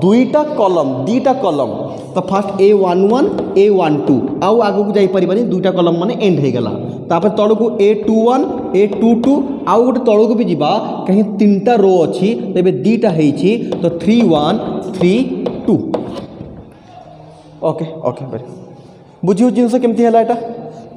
2टा कॉलम 2टा कॉलम तो फास्ट A11 A12 आउ आगु को जाई परिबानी 2टा कॉलम माने एंड हे गेला तापर तळु को A21 A22 आउ गोटे तळु को भी जीवा कहीं 3टा रो अछि तबे 2टा हेछि तो 3 1 3 2 ओके ओके बरे बुझियो जिंस केमती हला एटा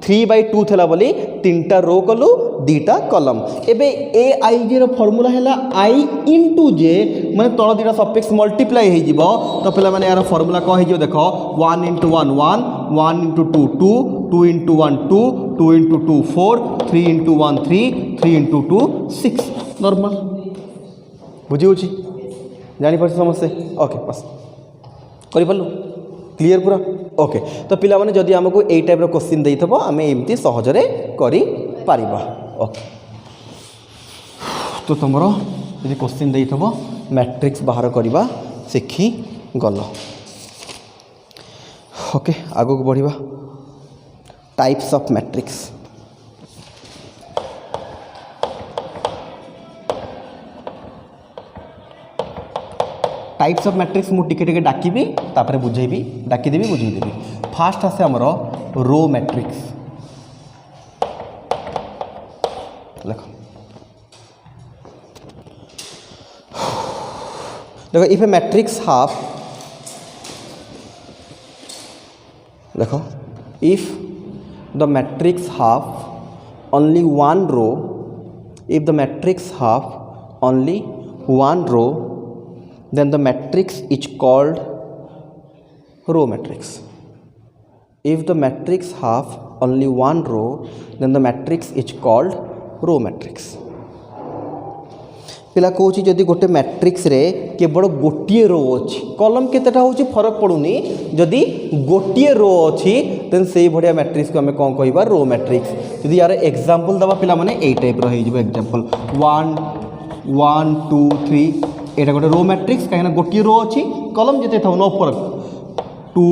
3/2 थला बोली 3टा रो कलु 2टा कॉलम एबे AIJ रो फार्मूला हला I इंटू J माने तळ दिटा सफिक्स मल्टीप्लाई हे जिवो तो पहला माने यार फार्मूला को हे जो देखो 1 × 1 1 1 × 2 2 2 × 1 2 2 × 2 4 3 × 1 3 3 × 2 6 नॉर्मल बुझी होची जानि परछ समस्या ओके बस करि पल्लु क्लियर पूरा ओके तो पिला माने जदि हमको ए टाइप रो क्वेश्चन देइथबो आमे एमती सहजरे करि पारिबा ओके तो तुमरो यदि क्वेश्चन देइथबो मैट्रिक्स बाहर करबा सिखी गल ओके आगो को बढ़िबा types of matrix types of matrix मु टिके टिके डाकिबी तापर बुझेबी डाकी देबी बुझेई देबी फास्ट आसे हमर रो मैट्रिक्स देखो देखो इफ ए मैट्रिक्स हाफ देखो if the matrix half only one row if the matrix half only one row then the matrix is called row matrix. If the matrix have only one row, then the matrix is called row matrix. पिला कहूँ जदि गोटे matrix रे केवल गोटे रो अच्छी कलम केतेटा होची फरक पड़ूनी जदि गोटे रो अच्छी देन से भाया मैट्रिक्स को आम कौन कह रो मैट्रिक्स जदि यार एग्जांपल दबा पिला माने ए टाइप रो एग्जांपल 1 1 2 3 एटा गोटे रो मैट्रिक्स कहीं गोटे रो अच्छी कलम जिते था नो फरक 2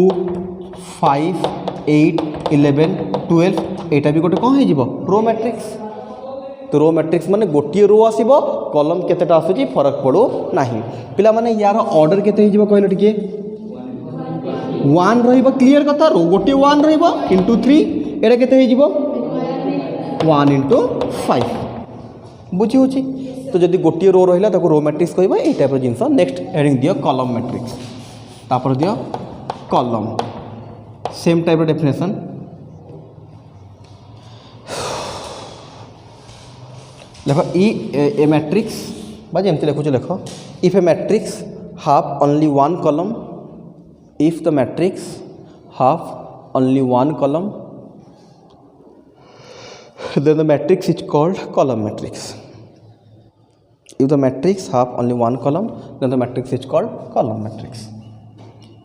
5 8 11 12 एटा भी गोटे कौन हो रो मैट्रिक्स तो रो मैट्रिक्स माने गोटे रो आसीबो कलम केतेटा आसुची फरक पड़ो नाही पिला माने यार ऑर्डर केते हिजिबो कहलो टिके 1 रहिबो क्लियर कथा रो गोटे 1 रहिबो इंटू 3 एटा केते हिजिबो 1 इंटू 5 बुझी होची तो जदि गोटे रो रहिला ताको रो मैट्रिक्स कहबा ए टाइप रो जिंस नेक्स्ट हेडिंग दियो कलम मैट्रिक्स तापर दियो कलम सेम टाइप रो डेफिनेशन लेख ए मैट्रिक्स बाजी एमती लिखुच लेख if a matrix half only one column if the matrix half only one column then the matrix is called column matrix. If the matrix have only one column then the matrix is called column matrix.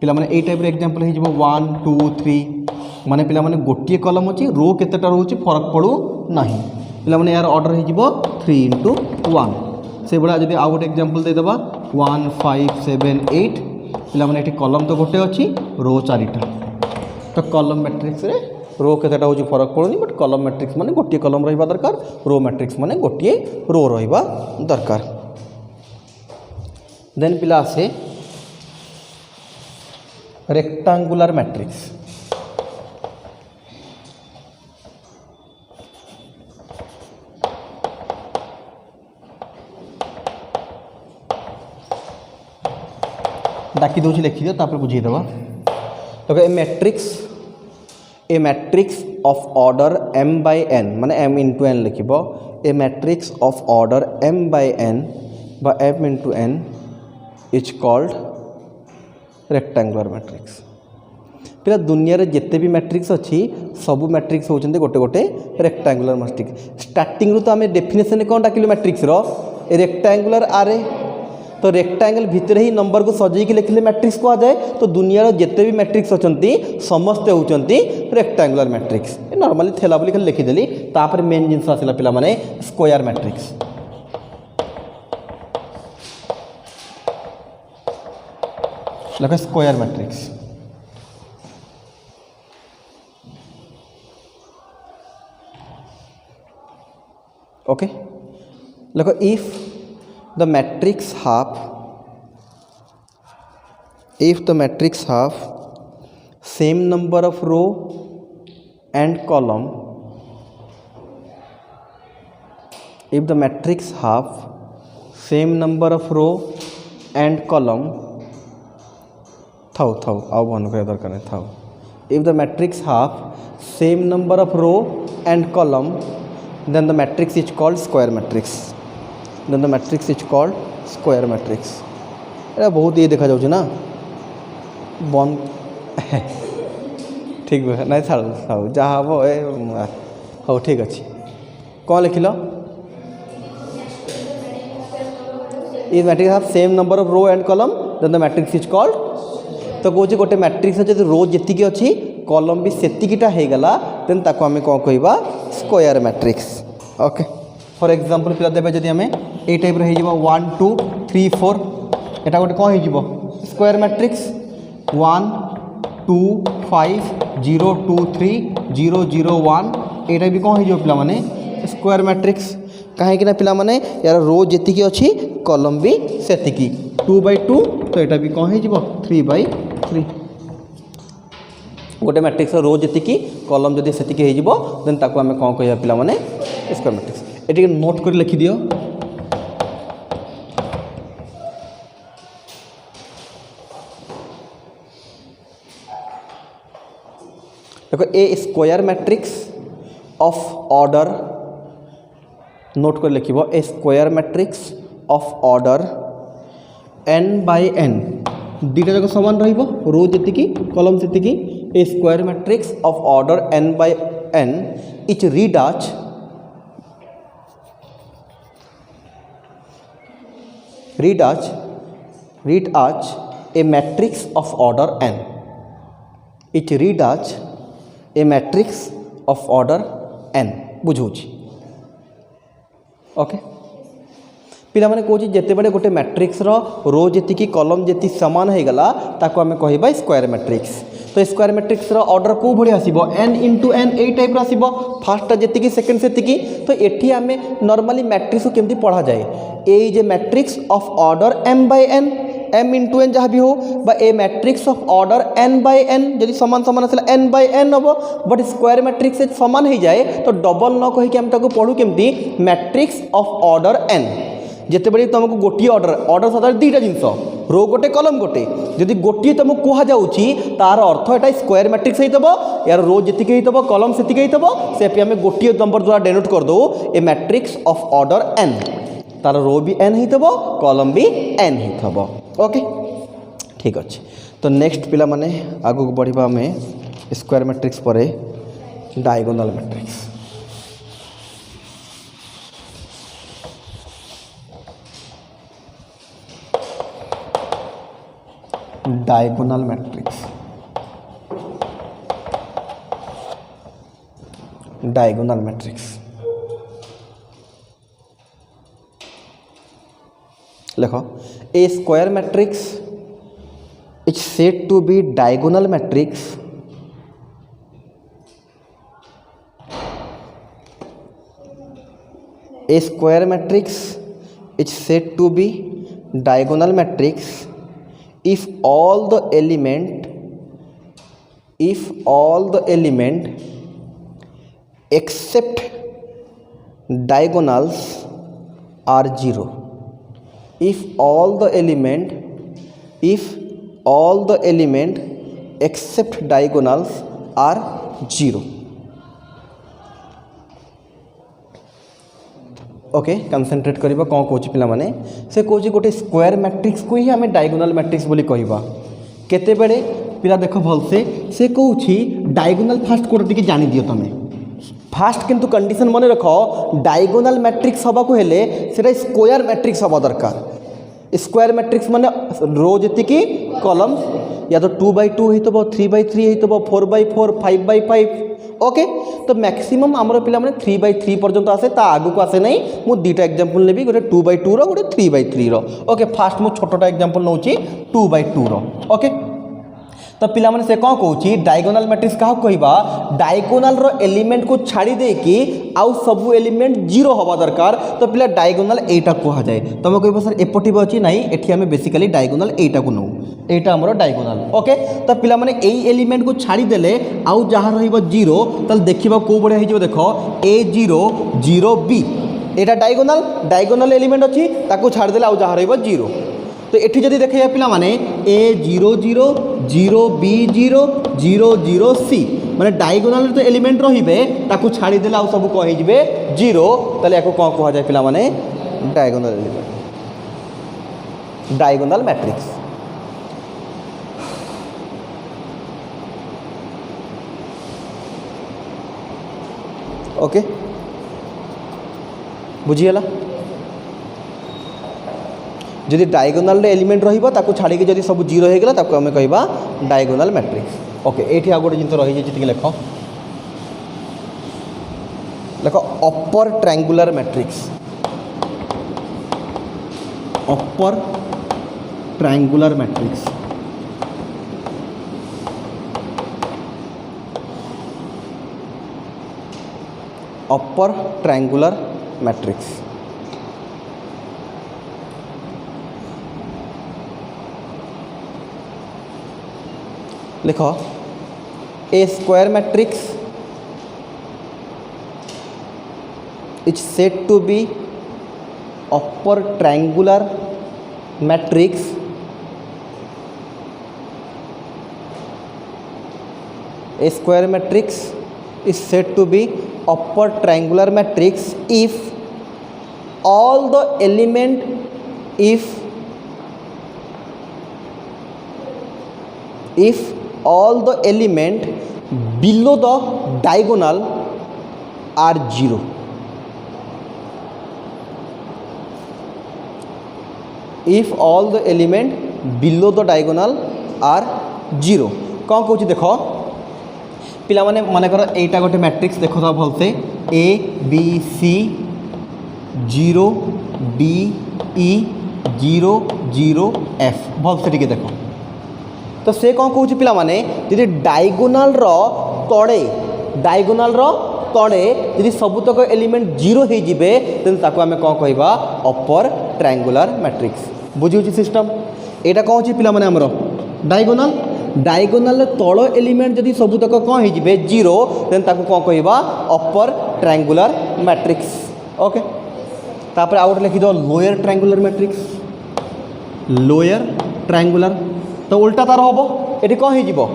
पिला माने ए type रे example हे जिवो 1 2 3 माने पिला माने गोटिए कलम अछि रो केतेटा रहउछि फरक पड़ू नाही पिला माने यार ऑर्डर हे जिवो 3 इंटू 1 से बड़ा जदि आ गोटे एग्जांपल दे देबा 1 5 7 8 पिला माने एठी कलम तो गोटे अछि रो चारिटा तो कलम मैट्रिक्स रे रो केतेटा होछि फरक पड़ुनी बट कलम मैट्रिक्स माने गोटिए कलम रहिबा दरकार रो मैट्रिक्स माने गोटिए रो रहिबा दरकार देन पिला आसे रेक्टेंगुलर मैट्रिक्स डाकी दूसरी लिखी दियो तापर बुझी देवा तो a matrix of order m by n माने m into n लिखिबो a matrix of order m by n बा m into n is called rectangular matrix पिला दुनिया रे जिते भी मैट्रिक्स अच्छी सब मैट्रिक्स होचंदे गोटे गोटे रेक्टेंगुलर मैट्रिक्स स्टार्टिंग रु तो आम डेफिनेशन कौन डाकिलु मैट्रिक्स रो रेक्टेंगुलर आरे तो रेक्टेंगल भितर ही नंबर को सजेकी लिखले मैट्रिक्स कहा जाए तो दुनिया रो जिते भी मैट्रिक्स अछंती समस्ते होचंती रेक्टेंगुलर मैट्रिक्स नॉर्मली थेला बोली खाली लिखिदेली तापर मेन जिनस आसिला पिला माने स्क्वायर मैट्रिक्स लगा स्क्वायर मैट्रिक्स ओके लगा if the matrix have same number of row and column if the matrix have same number of row and column थाउ आउ बन कर दरकार नहीं थाउ if the matrix have same number of row and column then the matrix is called square matrix then the matrix is called square matrix era बहुत ये देखा जाउछ ना बन ठीक बे नहीं थाउ जा हबो ए हो ठीक अछि कोन लिखिलो if matrix have same number of row and column then the matrix is called तो कहूँ गोटे मैट्रिक्स जब रो जी अच्छी कॉलम भी सेतिकिटा हो गला देन ताको आमे कौन कहबा square matrix okay for example पिला देबे जदि आमे ए टाइप रे हो 1 2 3 4 एटा गोटे कौन हो स्क्वायर मैट्रिक्स 1 2 5 0 2 3 0 0 1 एटा भी कौन हो पिला माने स्क्वायर मैट्रिक्स कहीं पिला माने यार रो जी अच्छी कॉलम भी सेतिकी 2/2 तो यहाँ भी कौन हो 3/3 गोटे मैट्रिक्स रो जी कॉलम जदि से हो देन ताको आमे कौन कह पिला माने स्क्वायर मैट्रिक्स ये नोट कर लिखि दियो देखो a square matrix of order note कर लिखिबो a square matrix of order n by n दुटा जाक सामान रहिबो रो जी कॉलम जी a square matrix of order n by n is read as a matrix of order n. It read as a matrix of order n. बुझुची okay पिला माने कहूँ जिते बड़े गोटे मैट्रिक्स रो जी कलम जी सामान हो गला ताको आमे कहबा स्क्वायर मैट्रिक्स। तो स्क्वायर मैट्रिक्स ऑर्डर को भाई आसीबो n इंटू n ए टाइप आसीबो फास्ट जी सेकेंड से। तो ये आम नॉर्मली मैट्रिक्स को केमती पढ़ा जाए ए जे matrix of order m by n m into n जहाँ भी हो बा a matrix of order n by n जदि सामान सामान आसला n बाय n हम बट स्क्वायर मैट्रिक्स सामान हो जाए तो डबल न कहीकि आम पढ़ू केमती मैट्रिक्स ऑफ ऑर्डर n। जिते बड़े तुमको गोटे ऑर्डर साधारण दुईटा जिनस रो गोटे कलम गोटे जदि गोटे तुमको कहुच्छी तार अर्थ यहाँ स्क्वायर मैट्रिक्स होता यार रो जी हो कलम से होता से आम गोटे नंबर द्वारा डेनोट करदे ए मैट्रिक्स ऑफ ऑर्डर n तार रो भी n हो कलम भी n हो। ओके ठीक अच्छे तो नेक्स्ट पिला माने आगु बढ़िबा आम स्क्वायर मैट्रिक्स पर diagonal matrix. Diagonal matrix diagonal matrix लिखो a square matrix is said to be diagonal matrix a square matrix is said to be diagonal matrix if all the element except diagonals are zero. If all the element except diagonals are zero. Okay concentrate करबा कौन कौच पिला माने से कौच गोटे square matrix को ही हमें diagonal matrix बोली कहबा केते बेले पिला देखो भल से कहूँ डायगोनल फास्ट कोड टी जानी दियो तुम फास्ट किंतु कंडीशन मन रख डायगोनल मैट्रिक्स हवा को हेले सेटा स्क्वायर मैट्रिक्स हवा दरकार। स्क्वायर मैट्रिक्स माने रो जी कलम या तो 2x2 हो 3x3 हो 4x4 5x5 ओके तो मैक्सिमम आमर पिला माने 3x3 पर्यंत आसे ता आगु को आसे नहीं मु दुईटा एग्जांपल लेबी गोटे 2x2 रो गोटे 3x3 रो ओके फास्ट मु छोटटा एग्जांपल नउची 2x2 रो ओके तो पिला माने से कौन कहूँ डायगोनल मैट्रिक्स क्या कहबा डायगोनल रो एलिमेंट को छाड़ी दे कि आउ सबू एलिमेंट जीरो हवा दरकार तो पिला डायगोनल एटा कह जाए तुम कह सर एपटे भी अच्छी नाई एठी आम बेसिकली डायगोनल एटा को नौ एटा आमर डायगोनल ओके तो पिला माने एई एलिमेंट को छाड़ी देले आउ जहाँ रहिबो जीरो तल देखिबा को बड़े हो देखो A0 0B एटा डायगोनल एलिमेंट अच्छी ताकू छाड़ी देले आउ जहाँ रहिबो जीरो तो ये जदि देखे पिला माने A00 0B0 00C माने डायगोनल तो एलिमेंट रहिबे ताकू छाड़ी देले आउ सब कहि जिवे जीरो तले याको कोन कहा जाय पिला माने diagonal element diagonal matrix. Okay बुझीगला जदि डायगोनल एलिमेंट रहिबा ताकू छाड़ी के जदि सब जीरो हो गला ताकू हमें कहबा डायगोनल मैट्रिक्स। ओके एठी आ गोटे जिंस रही जाय लेखो upper triangular matrix upper triangular matrix upper triangular matrix लिखो a square matrix is said to be upper triangular matrix a square matrix is said to be upper triangular matrix if all the element if all the element below the diagonal are 0. If all the element below the diagonal are 0. कौन कौच देख पिला माने मानकर एटा गोटे matrix देख तो भलसे A B C 0 D E 0 0 F भलसे टिके देख तो से कौन कौच पिला माने यदि डायगोनाल रो तड़े यदि सबुतक एलिमेंट 0 हो जिबे देन ताको आमे कौन कहबा अपर ट्रायंगुलर मैट्रिक्स बुझी सिस्टम एटा कौन होची पिला माने हमरो डायगोनाल तल एलिमेंट जदि सबुतक कौन हो जिबे 0 देन ताको कौन कहबा अपर ट्रायंगुलर मैट्रिक्स ओके तापर आउट लिखि दो lower triangular matrix lower triangular तो उल्टा तार हम ये कौन हो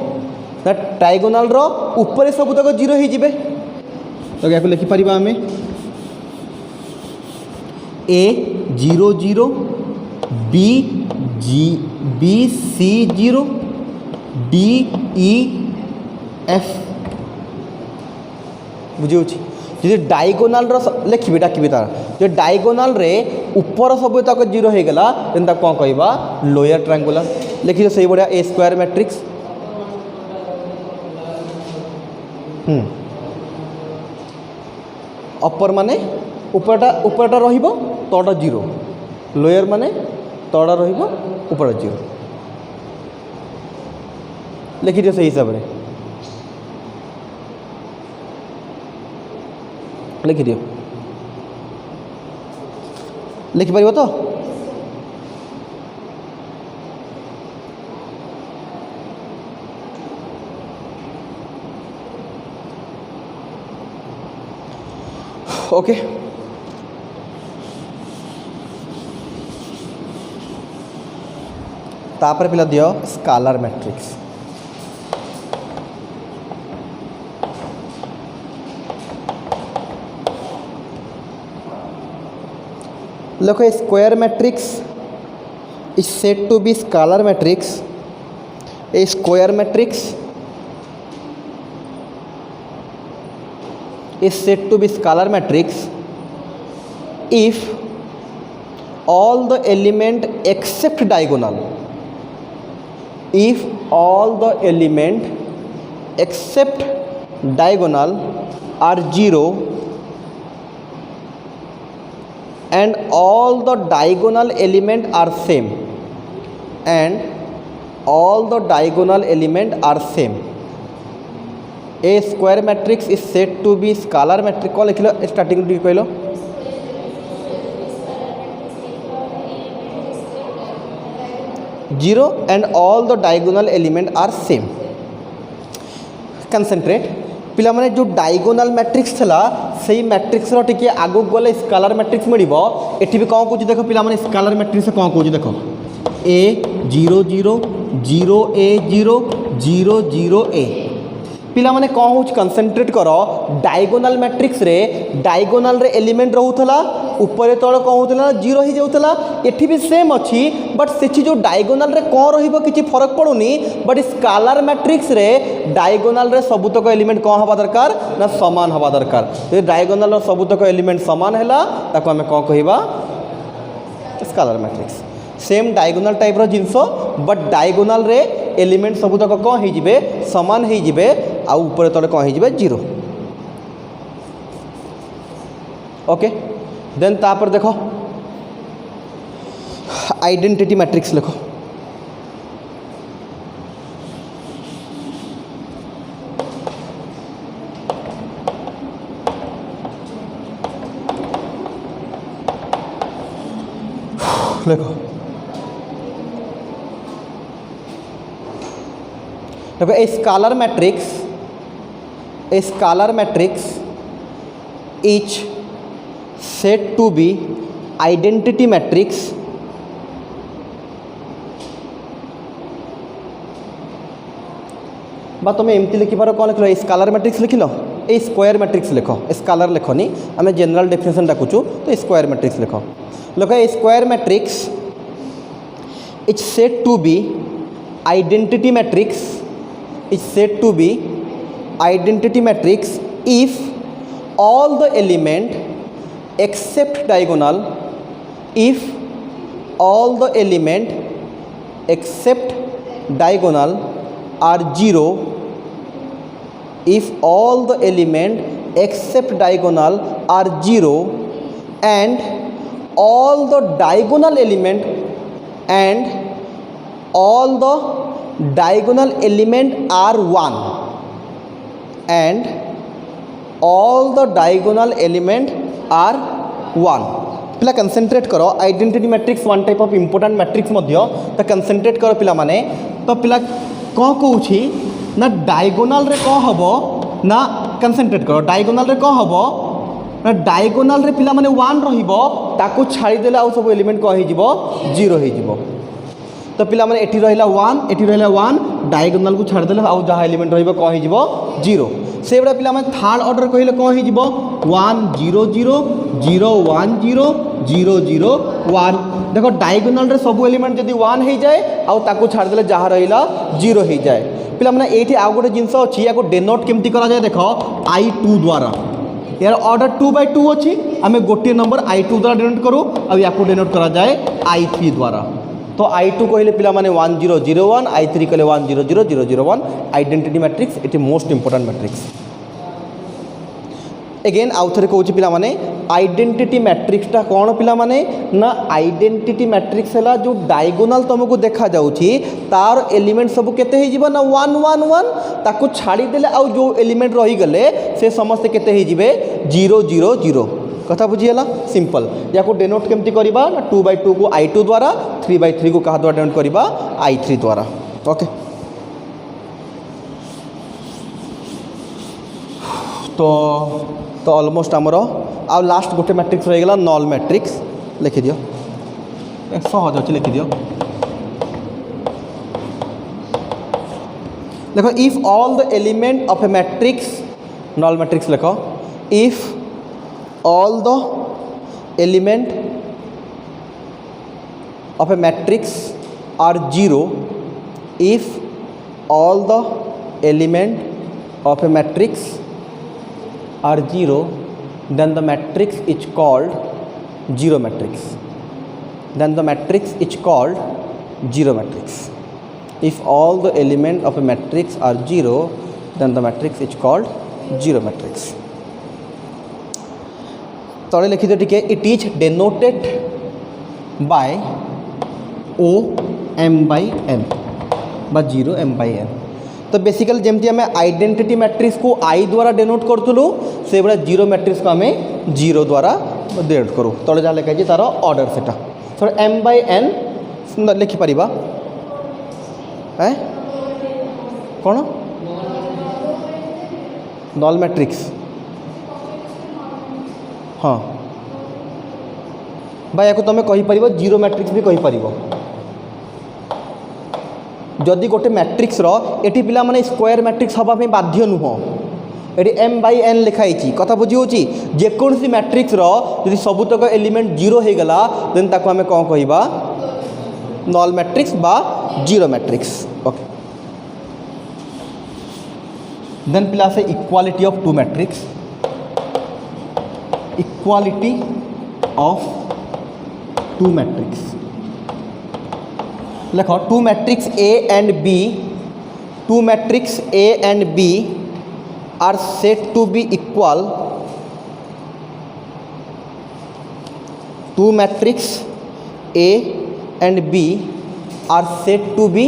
ट्रायगोनाल रो ऊपर सबुतक 0 हो जिबे तो या लिखिपर आम A 0 0 B B C 0 D E F बुझे जी डायगोनाल लिखी डाकि तार जो डायगोनाल रे ऊपर सब तक 0 हो गला देन ताको कौन कहबा लोअर ट्रायंगुलर लिखी से बढ़िया ए स्क्वायर मैट्रिक्स अपर माने ऊपरटा रहिबो तळटा 0 लोअर माने तळटा रहिबो ऊपरटा 0 लिखि दियो सही हिसाब रे लिखि दियो लिखि पारिबो तो ओके तापर पिला दियो स्केलर मैट्रिक्स लोग square matrix is said to be scalar matrix. A square matrix is said to be scalar matrix if all the element except diagonal, if all the element except diagonal are 0 and all the diagonal element are same, and all the diagonal element are same. A square matrix is said to be scalar matrix. कौन लिखिलो starting T कहलो 0 and all the diagonal element are same. Concentrate पिला माने जो diagonal matrix थला सही matrix रो टिके आगु गले स्केलर मैट्रिक्स मिलिबो एठी भी कोन कोची देखो पिला माने स्केलर मैट्रिक्स कोन कोची देखो a 0 0 0 a 0 0 0 a पिला माने कोन होच कंसंट्रेट करो डायगोनाल मैट्रिक्स रे डायगोनाल रे एलिमेंट रहउथला ऊपर तळ कोन होतला 0 ही जाउथला एठी भी सेम अछि बट सेठी जो डायगोनाल रे कोन रहिबो किछि फरक पडुनी बट स्केलर मैट्रिक्स रे डायगोनाल रे सबुतक एलिमेंट कोन हबा दरकार ना समान हबा दरकार तो डायगोनाल रो सबुतक एलिमेंट समान हैला ताको हमें कोन कहिबा scalar matrix same diagonal type रो जिंसो बट डायगोनाल रे एलिमेंट सबुतक कोन हे जिवे समान हे जिवे आ ऊपर तळे कोन हे जिवे 0 ओके देन तापर देखो आइडेंटिटी मैट्रिक्स लिखो देखो a scalar matrix is said to be identity matrix बा तुम एमती लिखिबार कौन लिख स्केलर मैट्रिक्स लिखिल ए स्क्वायर मैट्रिक्स लिख स्केलर लिखनी आम जनरल डेफिनेशन डाकुचु तो स्क्वायर मैट्रिक्स लिख लोक a square matrix is said to be identity matrix is said to be identity matrix if all the element except diagonal, if all the element except diagonal are 0, if all the element except diagonal are 0 and all the diagonal element are 1 and all the diagonal element are 1. पिला concentrate करो identity matrix one type of important matrix मध्य तो concentrate करो पिला माने तो पिला कौन कहूँ ना डायगोनाल रे कौन हम ना कंसेंट्रेट करो डायगोनाल रे कौन हम ना डायगोनाल रे पिला माने 1 रहिबो ताकू छाड़ी देले आउ सब एलिमेंट कौन हो जीवो 0 हो जीवो तो पिला माने एठी रहिला 1 एठी रहिला 1 डायगोनाल को छाड़ी देले आउ जहाँ एलिमेंट रहिबो कौन हो जीवो 0 से बड़ा पिला माने थर्ड ऑर्डर कहले कौन हो जीवो 1 0 0 0 1 0 0 0 1 देखो डायगोनाल रे सब एलिमेंट जदी 1 हो जाए आउ ताकू छाड़ देले जहाँ रहिला 0 हो जाए पिला माने एठी आउ गोटे जिंस अछि याको डेनोट केमती करा जाए देखो I2 द्वारा यार ऑर्डर 2/2 अच्छी आम गोटे नंबर I2 द्वारा डेनोट करूँ आ या डेनोट करा जाए I3 द्वारा तो I2 कहले पिला माने 1 0 0 1 I3 कहले 1 0 0 0 0 1 identity matrix it most important matrix again आउ थे कौच पिला माने आइडेंटिटी मैट्रिक्सटा कौन पिला माने ना आइडेंटिटी मैट्रिक्स है जो डायगोनाल तुमको देखा जाउची तार एलिमेंट सब केते हो जीवा ना 1 1 1 ताको छाड़ी देले आउ जो एलिमेंट रही गले से समस्त केते हो जीवे 0 0 0 कथा बुझीगला सिंपल या को डेनोट केमती करबा ना 2/2 को I2 द्वारा 3/3 को कहा द्वारा डेनोट करबा I3 द्वारा ओके तो ऑलमोस्ट आमर आ लास्ट गोटे मैट्रिक्स रहीगला नल मैट्रिक्स लिखि दियो सहज अच्छे लिखि दियो देखो if all the element of a matrix null matrix लिखो if all the element of a matrix are 0 if all the element of a matrix are 0 then the matrix is called zero matrix then the matrix is called zero matrix if all the element of a matrix are 0 then the matrix is called zero matrix तले लिखि दे टिके it is denoted by O m/n बा 0 m/n तो basically जमती आम identity matrix को I द्वारा डेनोट करूँ से बड़ा 0 मैट्रिक्स को आम 0 द्वारा डेनोट करूँ तले जहाँ लिखाई तार ऑर्डर सेटा तो m/n लिखिपर कौन नल मैट्रिक्स हाँ बा या तुम कहीपर 0 मैट्रिक्स भी कहीपर जदि गोटे मैट्रिक्स एटी पिला माने स्क्वायर मैट्रिक्स हवाई बाध्य नुह ये m/n लिखाई कथा बुझी हो जेकोसी मैट्रिक्स यदि सबुतक एलिमेंट 0 हो गला देन ताको आमे कौन कहिबा नल मैट्रिक्स बा 0 मैट्रिक्स ओके देन पिला से equality of two matrix equality of two matrix लिखो two matrix A and B two matrix A and B are said to be equal two matrix A and B are said to be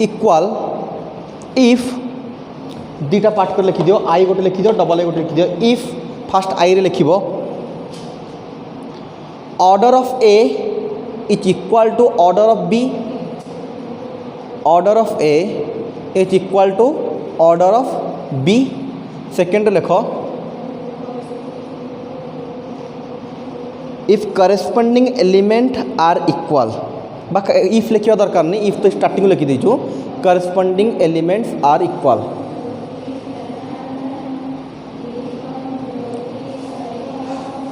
equal if दीटा part कर लिखि दियो I गोटे लिखि दियो double I गोटे लिखि दियो if फास्ट आई रे लिखिबो order of A is equal to order of B order of A is equal to order of B second लिख if corresponding element are equal बा इफ लिखा दरकार नहीं इफ तो स्टार्टिंग लिखि दीचु corresponding elements are equal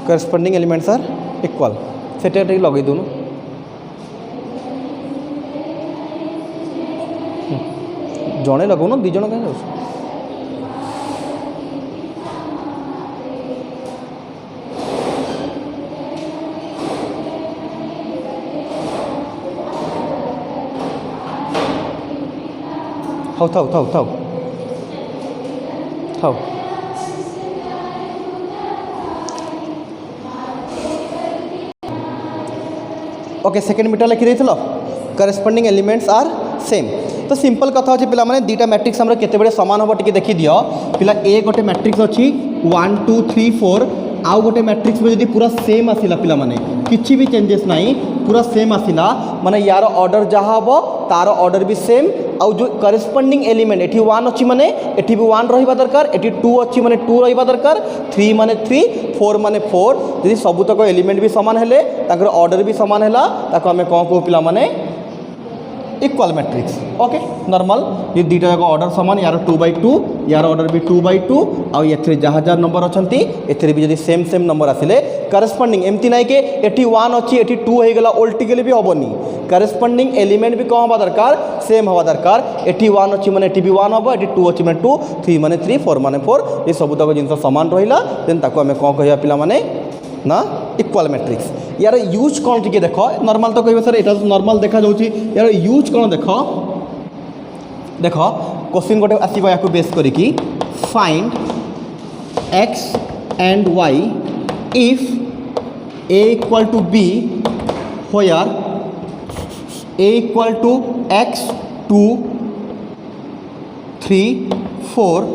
corresponding elements are equal सेटा लगे दून जड़े लगौन दिज कहीं थाउ थाउ थाउ थाउ थाउ ओके सेकेंड मीटर लिखी देथिल करेस्पोंडिंग एलिमेंट्स आर सेम तो सिंपल कथा अच्छे पिला माने दीटा मैट्रिक्स हमर केते बेले समान होबो टिके देखि दियो पिला ए गोटे मैट्रिक्स अछि 1 2 3 4 आउ गोटे मैट्रिक्स में यदि पूरा सेम आसिला पिला माने किछि भी चेंजेस नाही पूरा सेम आसिला माने यार ऑर्डर जहाँ हम तार ऑर्डर भी सेम आउ जो करेस्पोंडिंग एलिमेंट एठी 1 अच्छी माने एठी भी 1 रहिबा दरकार एठी 2 अच्छी माने 2 रहिबा दरकार 3 माने 3 4 माने 4 यदि सबुतक एलिमेंट भी समान हेले ताकर ऑर्डर भी समान हैला ताको हमें कौन कहू पिला माने इक्वल मैट्रिक्स ओके नॉर्मल ये दीटा जाक ऑर्डर समान यार 2/2 यार ऑर्डर भी 2/2 आउ एथरे जहाँ जहाँ नंबर अछंती एथरे भी यदि सेम सेम नंबर आसिले करेस्पोंडिंग एमती नाइ के एठी 1 अच्छी एठी 2 हो गला उल्टिकली भी हेबनी करेस्पोंडिंग एलिमेंट भी कौन हवा दरकार सेम हवा दरकार एठी 1 अच्छी माने एठी भी 1 हबो एठी 2 अच्छी माने 2 3 माने 3 4 माने 4 ये सबुतक जिनस समान रहिला देन ताको हमें कौन कहिया पिला माने ना इक्वल मैट्रिक्स यार यूज कौन टिके देख नॉर्मल तो कह सर यहाँ तो नॉर्मल देखा जाऊँगी यार यूज कौन देख देख क्वेश्चन गोटे आसो या बेस करी find x and y if A equal to B where A equal to x 2 3 4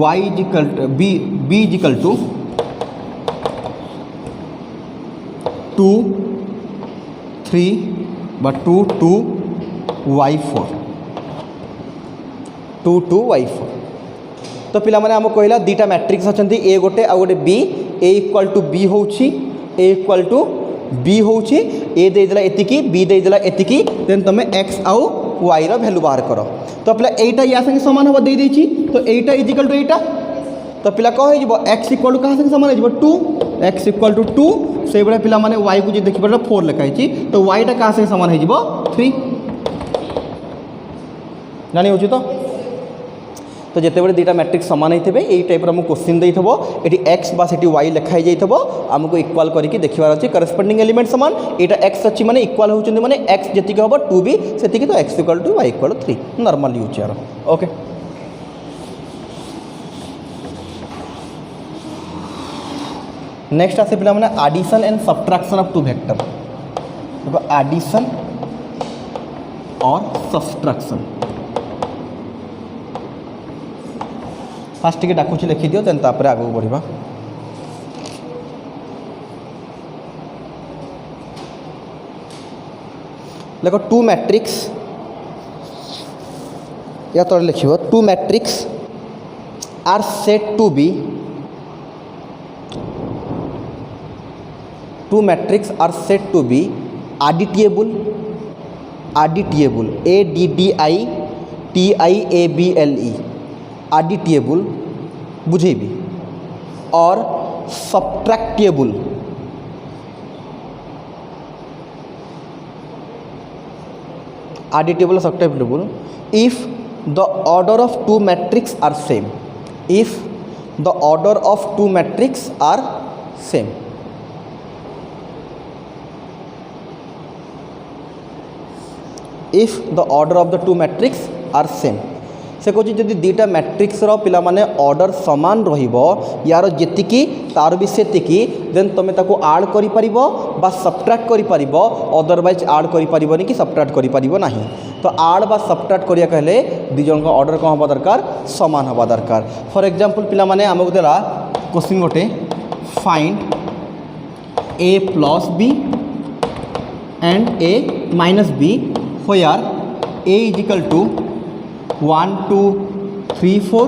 y equal B equal to 2 3 but 2 2 y4 2 2 y4 तो पिला माने हमको कहला दीटा मैट्रिक्स अछंती ए गोटे आ गोटे B A equal to B होउची ए इक्वल टू बी होउची ए दे देला एतिकी बी दे देला एतिकी देन तमे x आउ y रो वैल्यू बाहर करो तो पिला एटा या संगे समान हो दे देची तो एटा इज इक्वल टू एटा तो पिला कह हो x इक्वल टू कहा संगे समान हो 2 x इक्वल टू 2 से भाई पिला माने y को जो देखि पड़ो 4 लिखाई तो y टा कहाँ से समान हो 3 जानी हो तो जिते बड़े दीटा मैट्रिक्स सामान होते यही टाइप हम क्वेश्चन देथबो एटी x बा सेटी y लिखाई जाइथबो हमको इक्वल करके देखिबार अछि करेस्पोंडिंग एलिमेंट समान एटा x अछि माने इक्वल होउछन माने x जतिक हबो 2b सेतिक तो x equal to y equal 3 normal use यार ओके नेक्स्ट आसे पिला माने addition and subtraction of two vector देखो एडिशन और सब्ट्रैक्शन फास्ट टिके डाकुची लिखि दियो देन तापर आगु बढ़िबा देखो टू मैट्रिक्स या तो लिखिबो two matrix are set to be two matrix are said to be additable ADDITIABLE additable बुझेबी और subtractable additable subtractable if the order of two matrix are same if the order of two matrix are same if the order of the two matrix are same से कहूँ जदि दुईटा matrix पिला माने order समान रहिबो यार जेतिकी तार भी सेतिकी देन तुम ताको आड करि परिबो बा सबट्रैक्ट करि परिबो अदरवाइज आड करि परिबोनी कि सबट्रैक्ट करि परिबो नाही तो आड बा सबट्रैक्ट करिया कहले दुई जन का ऑर्डर कौन हवा दरकार समान हवा दरकार फॉर एग्जांपल पिला माने हमको देला क्वेश्चन गोटे find a plus b and a minus b where a is equal to 1 2 3 4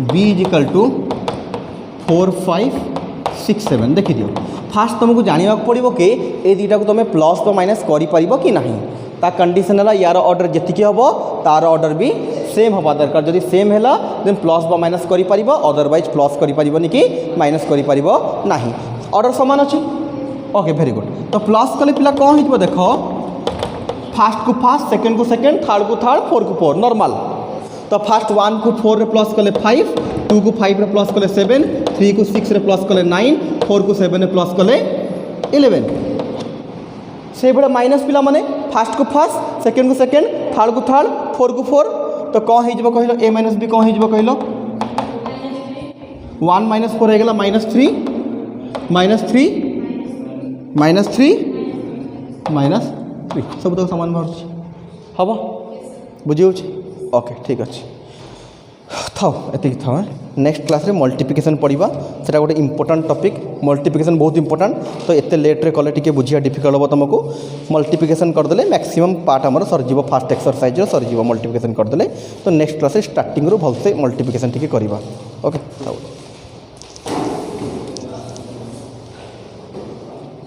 b is equal to 4 5 6 7 देखि दियो फास्ट तुमको जानिबा पड़िबो कि ए दुईटा को तुम प्लस तो माइनस करि परिबो कि नहीं ता कंडीशन है यार ऑर्डर जेतिकी हबो तार ऑर्डर भी सेम हवा दरकार जदि सेम हैला देन प्लस बा माइनस करि परिबो अदरवाइज प्लस करि परिबोनी कि माइनस करि परिबो नहीं ऑर्डर समान अछि ओके वेरी गुड तो प्लस कले पिला कोन हितबो देखो फास्ट को फास्ट सेकंड को सेकंड थर्ड को थर्ड फोर को फोर नॉर्मल तो फास्ट 1 को 4 रे प्लस कले 5 2 को 5 रे प्लस कले 7 3 को 6 रे प्लस कले 9 4 को 7 रे प्लस कले 11 से बड़ा माइनस पिला माने फास्ट को फास्ट सेकंड को सेकंड थर्ड को थर्ड 4 को 4 तो कौन हो कहल ए माइनस बी कौन हो कहल 1 माइनस 4 होगा माइनस 3 माइनस 3 माइनस 3 माइनस 3 सब तक सामान बाहर हम बुझी ओके ठीक अच्छे थाओ एति था नेक्स्ट क्लास रे मल्टीप्लिकेशन पढ़ा सेटा गोटे इंपोर्टेंट टॉपिक मल्टीप्लिकेशन बहुत इंपोर्टेंट तो एत लेट्रे कले टी बुझा डिफिकल्ट हम तुमको मल्टीप्लिकेशन करदे मैक्सिमम पार्ट आमर सरजीव फास्ट एक्सरसाइज सरजीव मल्टीप्लिकेशन करदे तो नेक्स्ट क्लास स्टार्टिंग भलसे मल्टीप्लिकेशन टी करवा ओके थाओ।